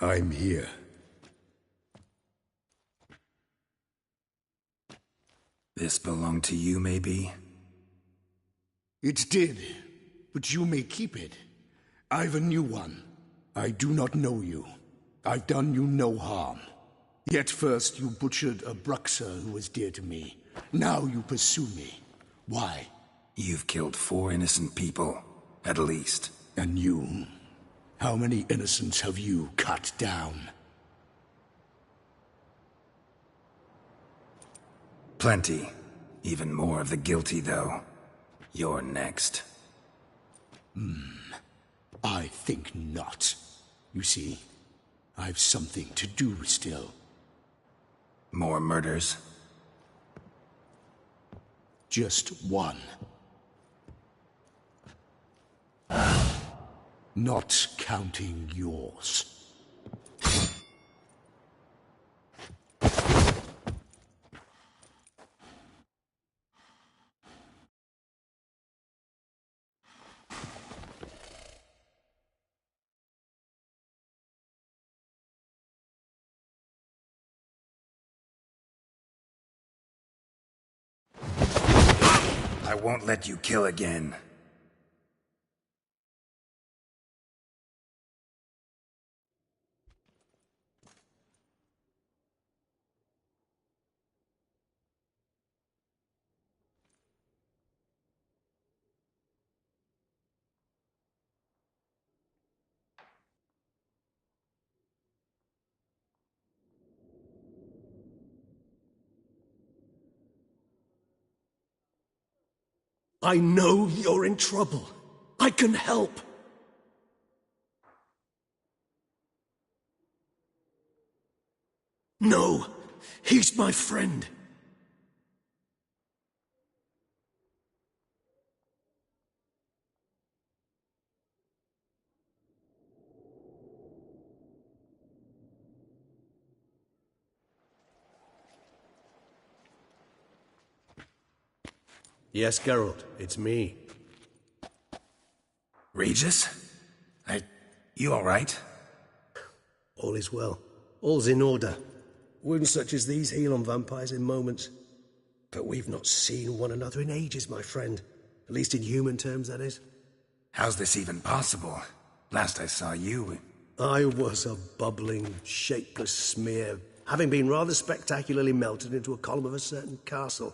I'm here. This belonged to you, maybe? It did, but you may keep it. I've a new one. I do not know you. I've done you no harm. Yet first you butchered a Bruxer who was dear to me. Now you pursue me. Why? You've killed 4 innocent people, at least. And you? How many innocents have you cut down? Plenty. Even more of the guilty, though. You're next. I think not. You see, I've something to do still. More murders? Just one. Not counting yours. I won't let you kill again. I know you're in trouble. I can help. No, he's my friend. Yes, Geralt, it's me. Regis? You alright? All is well. All's in order. Wounds such as these heal on vampires in moments. But we've not seen one another in ages, my friend. At least in human terms, that is. How's this even possible? Last I saw you... I was a bubbling, shapeless smear, having been rather spectacularly melted into a column of a certain castle.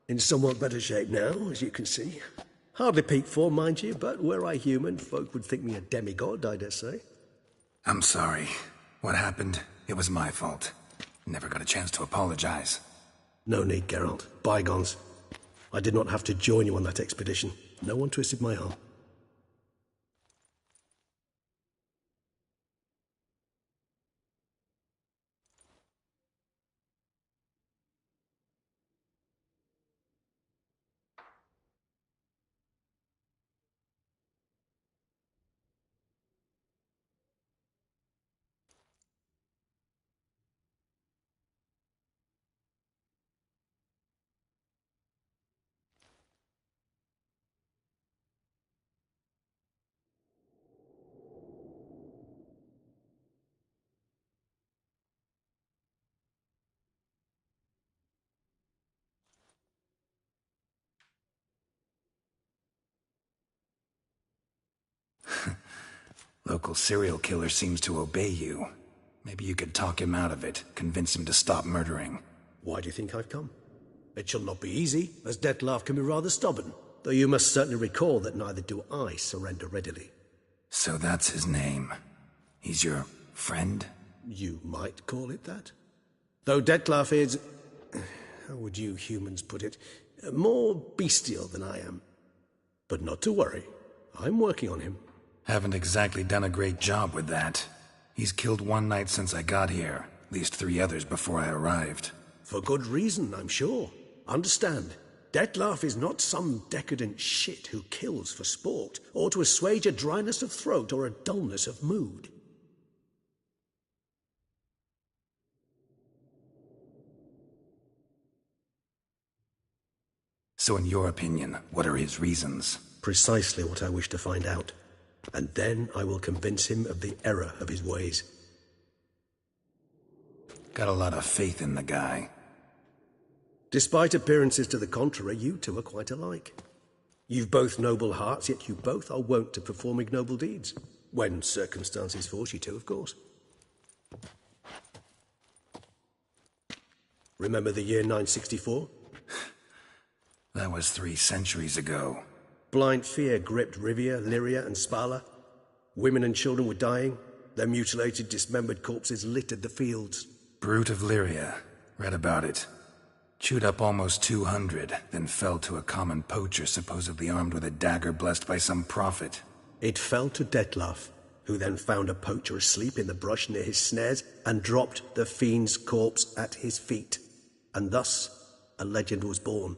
In somewhat better shape now, as you can see. Hardly peak form, mind you, but were I human, folk would think me a demigod, I dare say. I'm sorry. What happened? It was my fault. Never got a chance to apologize. No need, Geralt. Bygones. I did not have to join you on that expedition. No one twisted my arm. Local serial killer seems to obey you. Maybe you could talk him out of it, convince him to stop murdering. Why do you think I've come? It shall not be easy, as Dettlaff can be rather stubborn. Though you must certainly recall that neither do I surrender readily. So that's his name. He's your friend? You might call it that. Though Dettlaff is... how would you humans put it? More bestial than I am. But not to worry. I'm working on him. Haven't exactly done a great job with that. He's killed one knight since I got here. At least 3 others before I arrived. For good reason, I'm sure. Understand, Dettlaff is not some decadent shit who kills for sport, or to assuage a dryness of throat or a dullness of mood. So in your opinion, what are his reasons? Precisely what I wish to find out. And then I will convince him of the error of his ways. Got a lot of faith in the guy. Despite appearances to the contrary, you two are quite alike. You've both noble hearts, yet you both are wont to perform ignoble deeds. When circumstances force you to, of course. Remember the year 964? That was 3 centuries ago. Blind fear gripped Rivia, Lyria, and Spala. Women and children were dying. Their mutilated, dismembered corpses littered the fields. Brute of Lyria. Read about it. Chewed up almost 200, then fell to a common poacher supposedly armed with a dagger blessed by some prophet. It fell to Detlaf, who then found a poacher asleep in the brush near his snares and dropped the fiend's corpse at his feet. And thus, a legend was born.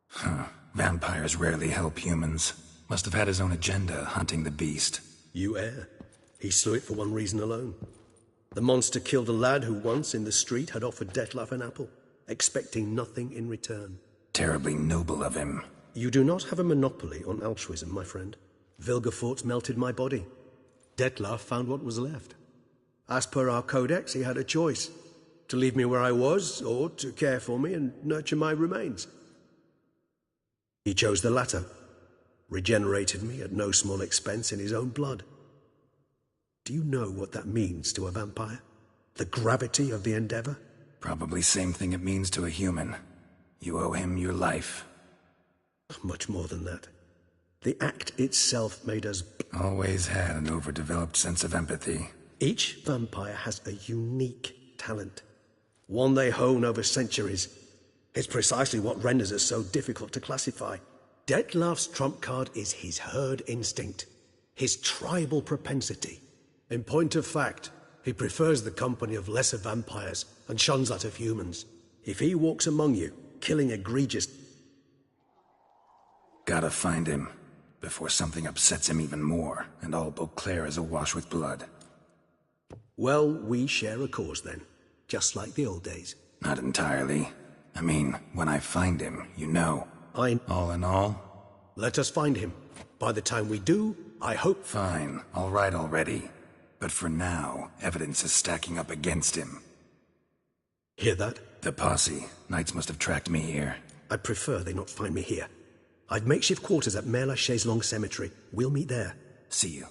Huh. Vampires rarely help humans. Must have had his own agenda, hunting the beast. You err. He slew it for one reason alone. The monster killed a lad who once, in the street, had offered Detlaf an apple, expecting nothing in return. Terribly noble of him. You do not have a monopoly on altruism, my friend. Vilgefortz melted my body. Detlaf found what was left. As per our codex, he had a choice. To leave me where I was, or to care for me and nurture my remains. He chose the latter. Regenerated me at no small expense in his own blood. Do you know what that means to a vampire? The gravity of the endeavor? Probably same thing it means to a human. You owe him your life. Much more than that. The act itself made us... Always had an overdeveloped sense of empathy. Each vampire has a unique talent. One they hone over centuries. It's precisely what renders us so difficult to classify. Detlaf's trump card is his herd instinct. His tribal propensity. In point of fact, he prefers the company of lesser vampires and shuns that of humans. If he walks among you, killing egregious... Gotta find him, before something upsets him even more, and all Beauclair is awash with blood. Well, we share a cause then, just like the old days. Not entirely. I mean, when I find him, you know. All in all? Let us find him. By the time we do, I hope... Fine, all right already. But for now, evidence is stacking up against him. Hear that? The posse. Knights must have tracked me here. I prefer they not find me here. I've makeshift quarters at Mère Lachaise Long Cemetery. We'll meet there. See you.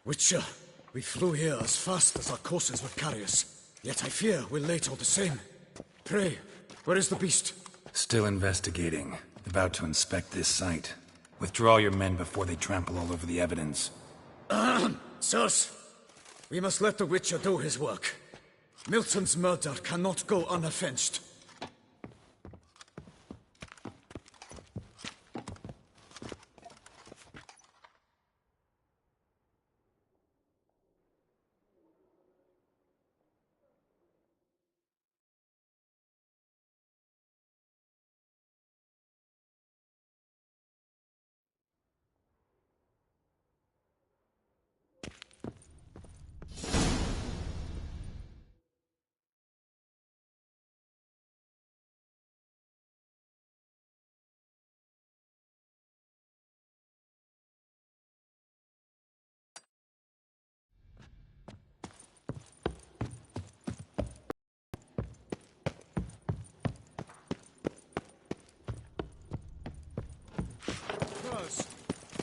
Witcher, we flew here as fast as our courses would carry us. Yet I fear we're late all the same. Pray, where is the beast? Still investigating. About to inspect this site. Withdraw your men before they trample all over the evidence. Sirs, we must let the Witcher do his work. Milton's murder cannot go unavenged.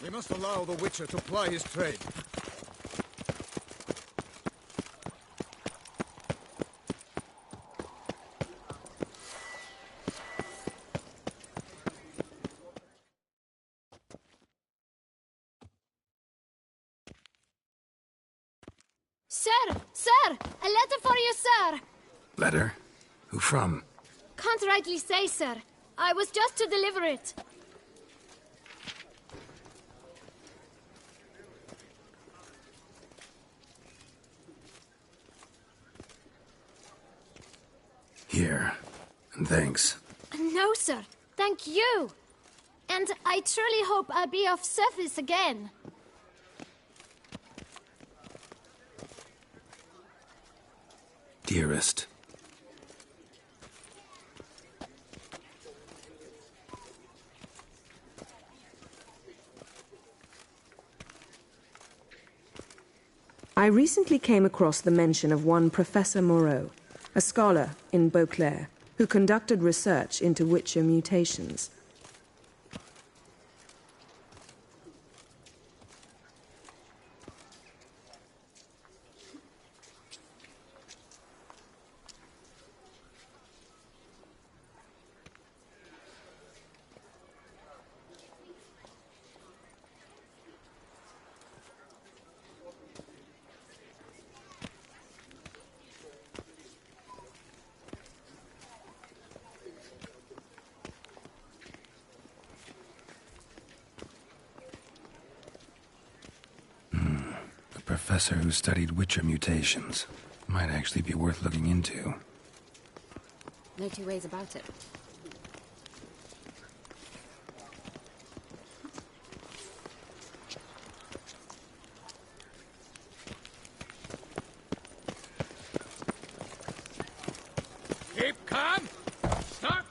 We must allow the Witcher to ply his trade. Sir! Sir! A letter for you, sir! Letter? Who from? Can't rightly say, sir. I was just to deliver it. Here. And thanks. No, sir. Thank you. And I truly hope I'll be of service again. Dearest. I recently came across the mention of one Professor Moreau, a scholar in Beauclair, who conducted research into Witcher mutations. A professor who studied Witcher mutations. Might actually be worth looking into. No two ways about it. Keep calm! Stop!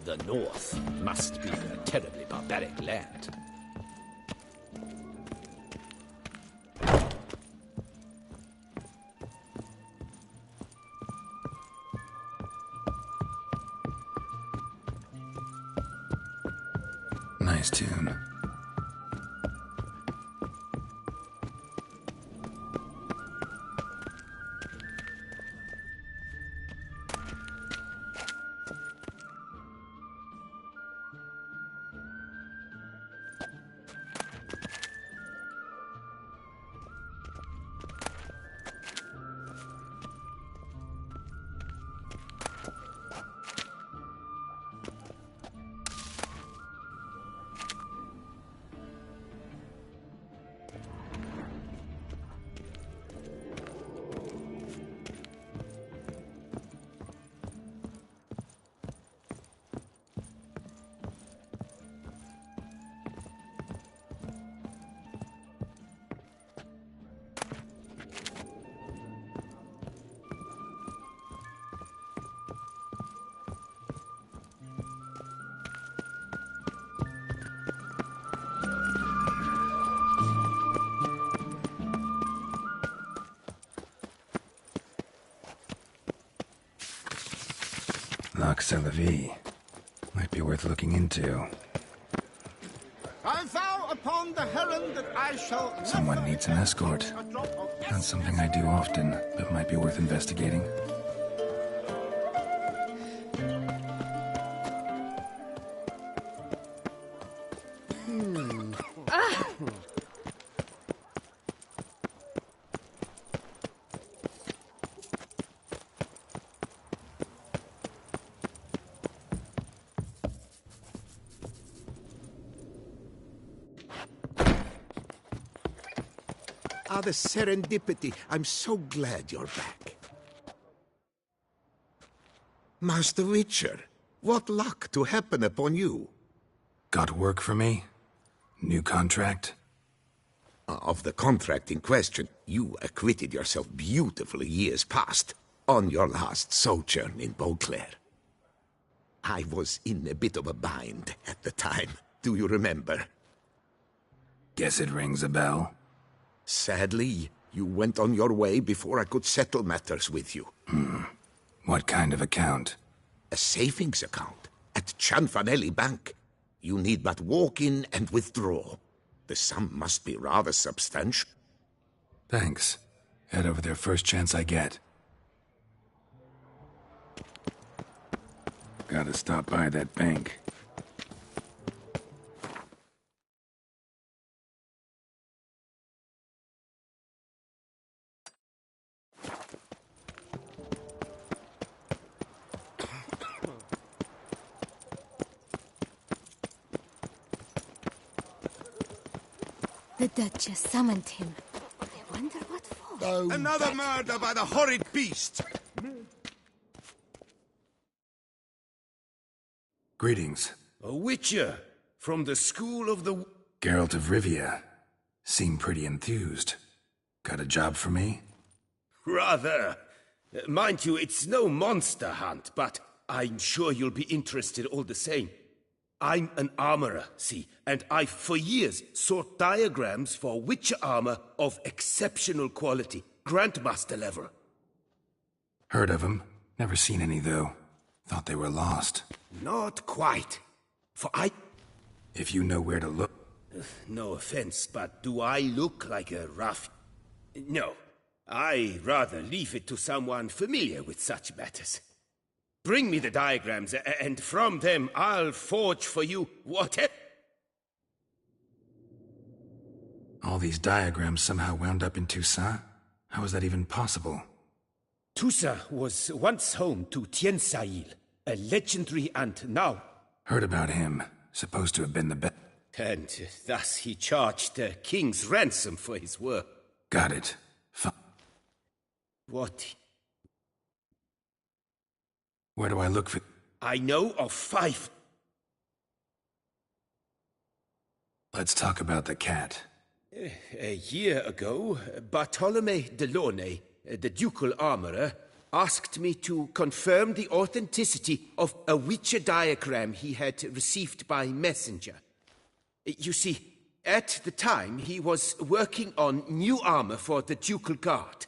The North must be a terribly barbaric land. Nice tune. Loch Selavie. Might be worth looking into. I vow upon the heron that I shall Someone needs an escort. Not something I do often, but might be worth investigating. Ah, the serendipity. I'm so glad you're back. Master Witcher, what luck to happen upon you. Got work for me? New contract? Of the contract in question, you acquitted yourself beautifully years past, on your last sojourn in Beauclair. I was in a bit of a bind at the time. Do you remember? Guess it rings a bell. Sadly, you went on your way before I could settle matters with you. What kind of account? A savings account at Cianfanelli Bank. You need but walk in and withdraw. The sum must be rather substantial. Thanks. Head over there first chance I get. Gotta stop by that bank. The Duchess summoned him. I wonder what for. Oh, another murder by the horrid beast! Greetings. A witcher from the school of the... Geralt of Rivia. Seem pretty enthused. Got a job for me? Rather. Mind you, it's no monster hunt, but I'm sure you'll be interested all the same. I'm an armorer, see, and I've for years sought diagrams for witcher armor of exceptional quality, Grandmaster level. Heard of them. Never seen any, though. Thought they were lost. Not quite. For I... If you know where to look... No offense, but do I look like a rough... No. I rather leave it to someone familiar with such matters. Bring me the diagrams, and from them I'll forge for you whatever... All these diagrams somehow wound up in Toussaint? How is that even possible? Toussaint was once home to Tiensail, a legendary and now... Heard about him. Supposed to have been the best. And thus he charged the king's ransom for his work. Got it. What? Where do I look for... I know of 5. Let's talk about the cat. A year ago, Bartolome de Launay, the ducal armorer, asked me to confirm the authenticity of a Witcher diagram he had received by messenger. You see, at the time he was working on new armor for the ducal guard.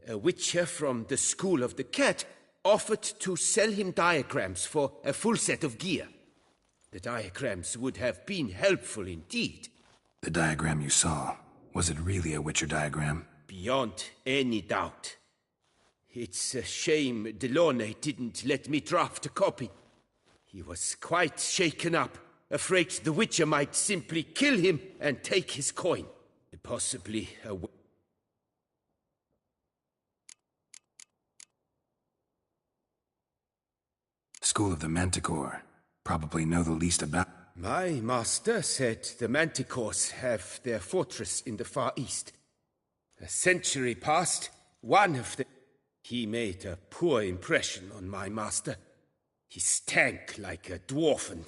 A Witcher from the School of the Cat offered to sell him diagrams for a full set of gear. The diagrams would have been helpful indeed. The diagram you saw, was it really a Witcher diagram? Beyond any doubt. It's a shame Delaunay didn't let me draft a copy. He was quite shaken up, afraid the Witcher might simply kill him and take his coin. Possibly a... School of the Manticore. Probably know the least about... My master said the Manticores have their fortress in the Far East. A century past, one of the... He made a poor impression on my master. He stank like a dwarf, and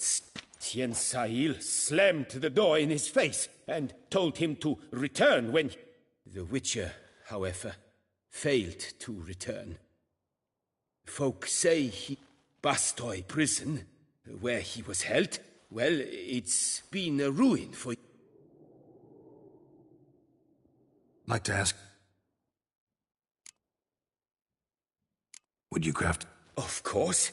Tiensail slammed the door in his face and told him to return when... The Witcher, however, failed to return. Folk say he... Bastoy prison, where he was held, well, it's been a ruin for... Like to ask... Would you craft... Of course.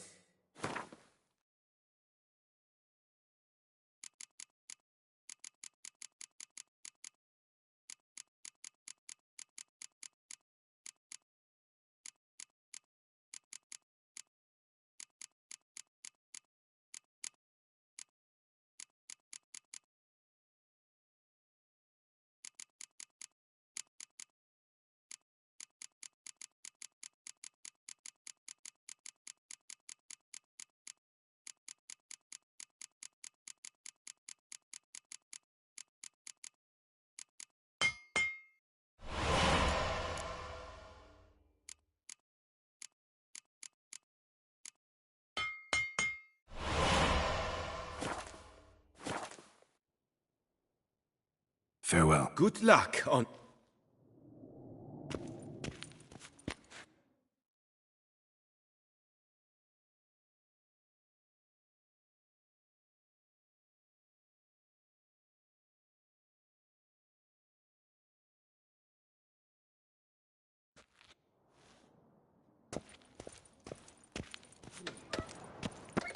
Farewell. Good luck on...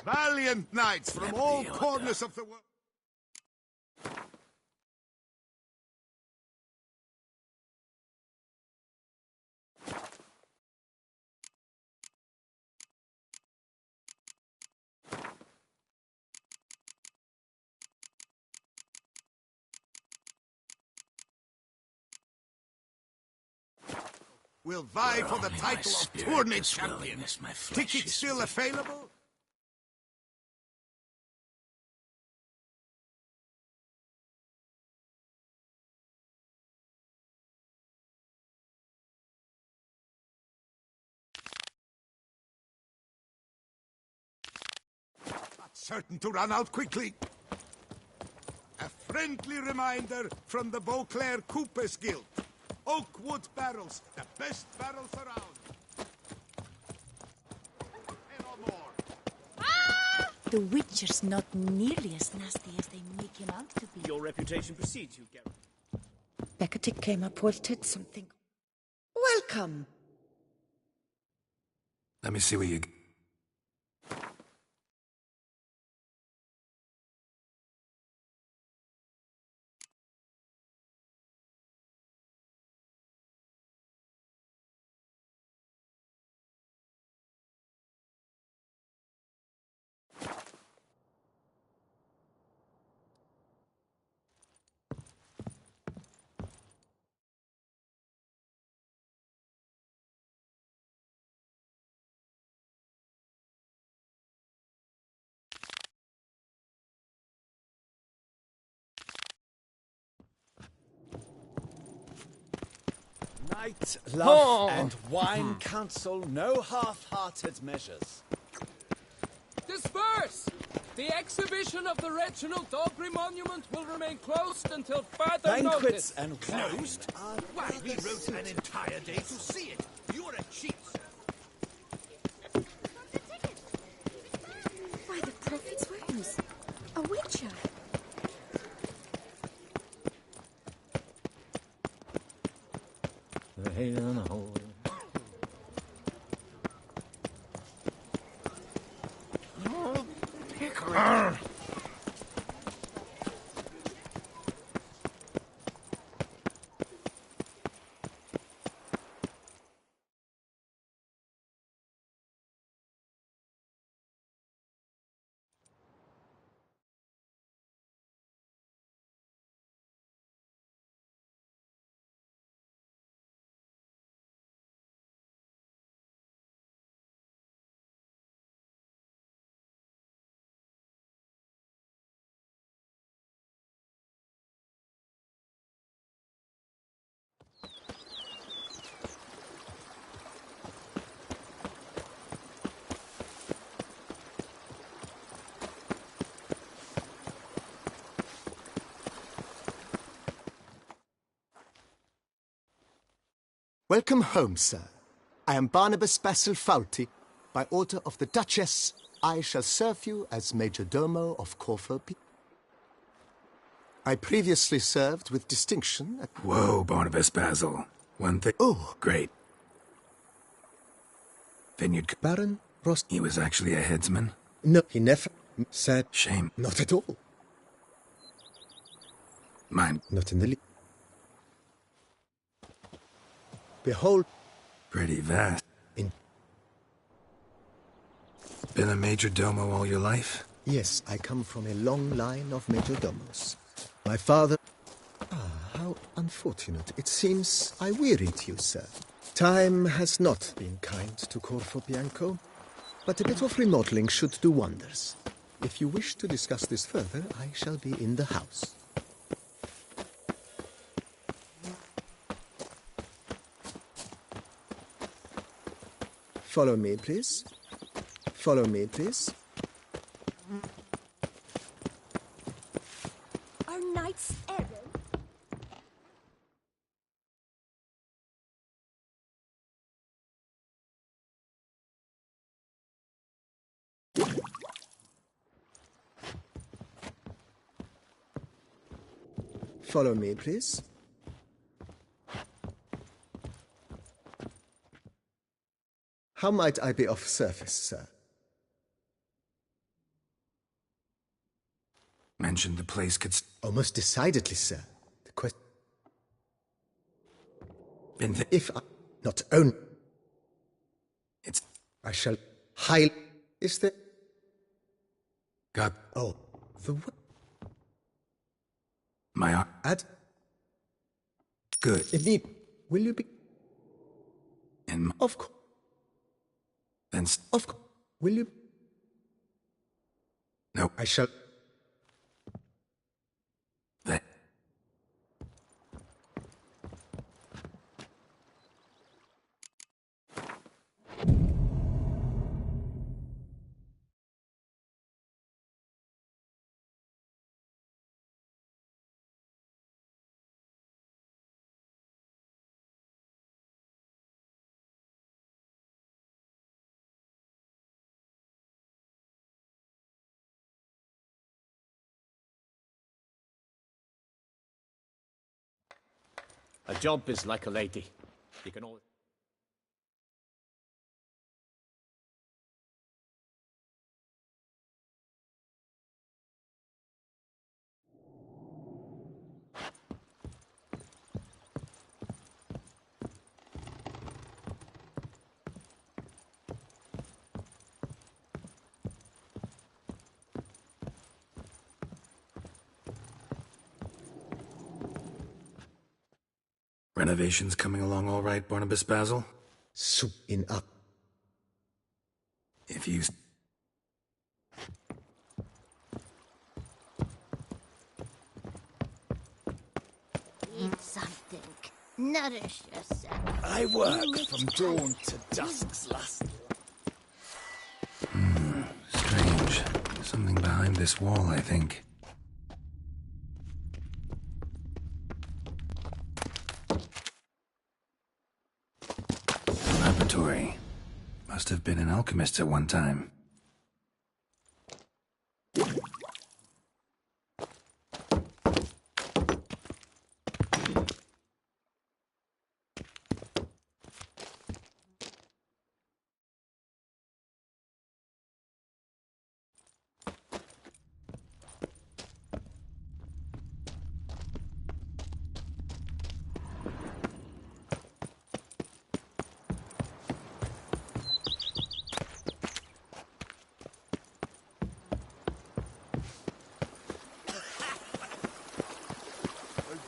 Valiant knights from all corners of the world. Will vie for the title of tourney champion. Tickets still available? certain to run out quickly. A friendly reminder from the Beauclair Coopers Guild. Oakwood barrels, the best barrels around. The Witcher's not nearly as nasty as they make him out to be. Your reputation precedes you, Geralt. Becketic came up with something. Welcome. Let me see what you... Night, love, and wine counsel no half-hearted measures. Disperse! The exhibition of the Reginald Dogry Monument will remain closed until further Banquets notice. and closed? Why, we wrote an entire day to see it. You're a cheat, sir. Why, the prophet's rose. A witcher. Welcome home, sir. I am Barnabas Basil Fawlty. By order of the Duchess, I shall serve you as Major Domo of Corfu. I previously served with distinction at... Whoa, Barnabas Basil. One thing... Oh, great. Vineyard... Baron Ross... He was actually a headsman? No, he never said... Shame. Not at all. Mine. Not in the least. Behold... Pretty vast. In... Been a major domo all your life? Yes, I come from a long line of major domos. My father... Ah, how unfortunate. It seems I wearied you, sir. Time has not been kind to Corfu Bianco, but a bit of remodeling should do wonders. If you wish to discuss this further, I shall be in the house. Follow me, please. Follow me, please. Our knight's errand? Follow me, please. How might I be of service, sir? Mentioned the place could... Almost decidedly, sir. The question... Been If I... Not own... It's... I shall... High... Is there... Got... Oh, the... My... Ad... Good. Indeed. Will you be... And... Of course. Then... Of course. Will you... No. I shall... That... A job is like a lady. You can always... Renovations coming along all right, Barnabas Basil? Soup in up. If you... Eat something. Nourish yourself. I work from dawn to dusk's last. Strange. Something behind this wall, I think. Laboratory. Must have been an alchemist at one time.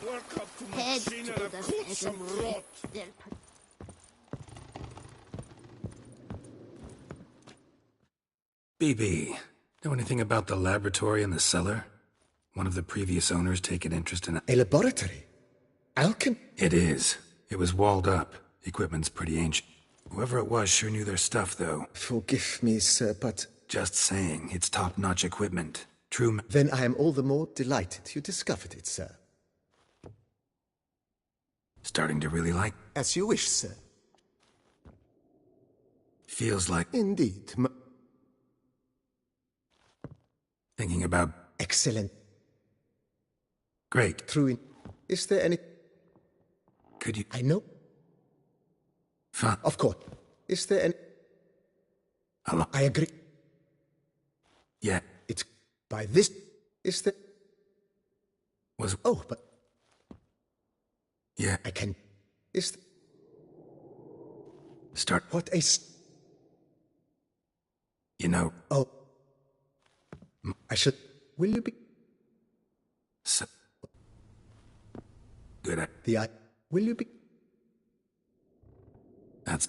Work up to my Head chin to and the I've caught some pheasant. rot. They'll BB, know anything about the laboratory in the cellar? One of the previous owners taken interest in A laboratory? Alchem? It is. It was walled up. Equipment's pretty ancient. Whoever it was sure knew their stuff, though. Forgive me, sir, but... Just saying, it's top-notch equipment. True... Then I am all the more delighted you discovered it, sir. Starting to really like... As you wish, sir. Feels like... Indeed. Thinking about... Excellent. Great. True. Is there any... Could you... I know. Fun. Of course. Is there any... I agree. Yeah. It's... By this... Is there... Was... Oh, but... Yeah. I can... Is there... Start... What a... You know... Oh. I should... Will you be... So... Good at... The eye... Will you be... That's...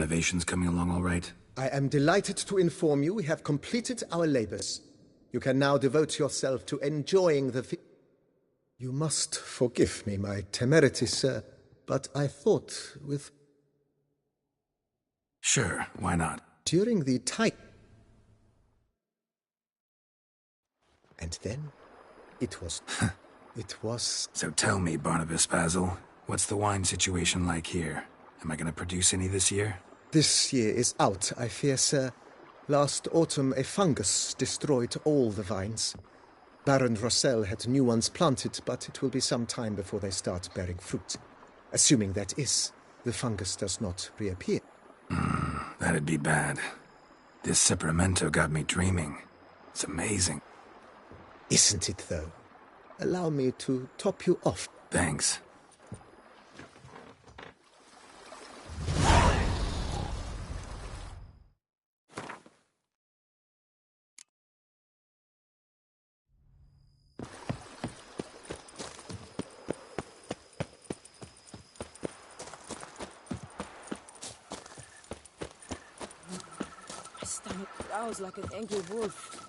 renovations coming along all right? I am delighted to inform you we have completed our labors. You can now devote yourself to enjoying the You must forgive me my temerity, sir, but I thought with... Sure, why not? During the time... And then, it was... So tell me, Barnabas Basil, what's the wine situation like here? Am I gonna produce any this year? This year is out, I fear, sir. Last autumn, a fungus destroyed all the vines. Baron Rossel had new ones planted, but it will be some time before they start bearing fruit. Assuming that is, the fungus does not reappear. That'd be bad. This Cyperamento got me dreaming. It's amazing. Isn't it, though? Allow me to top you off. Thanks. My stomach growls like an angry wolf.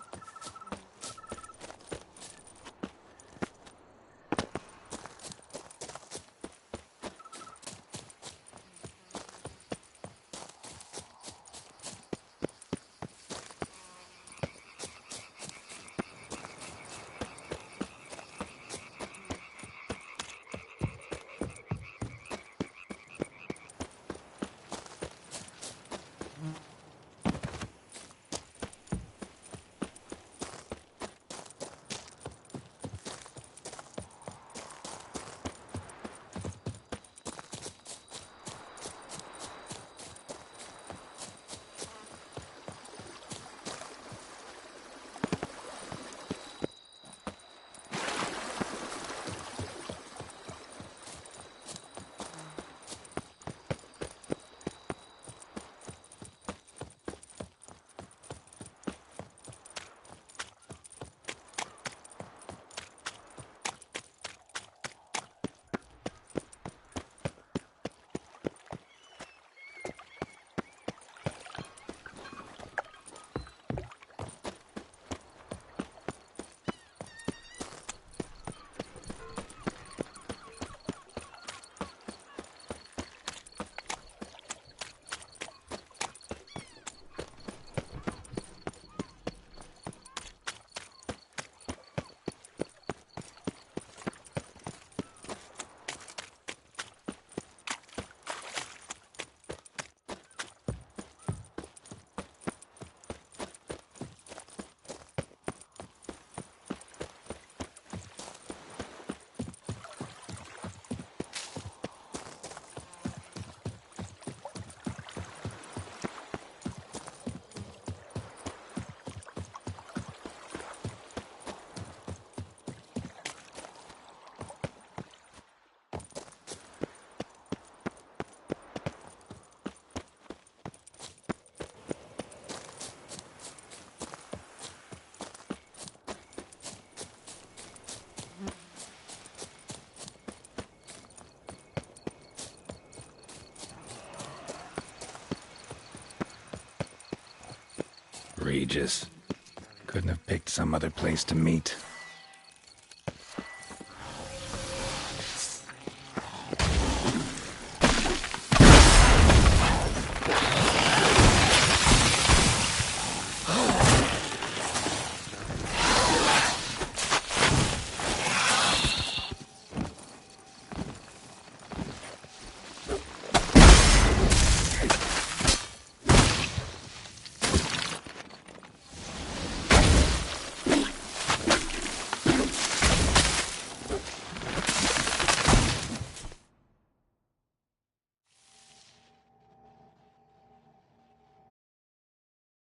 Regis. Couldn't have picked some other place to meet.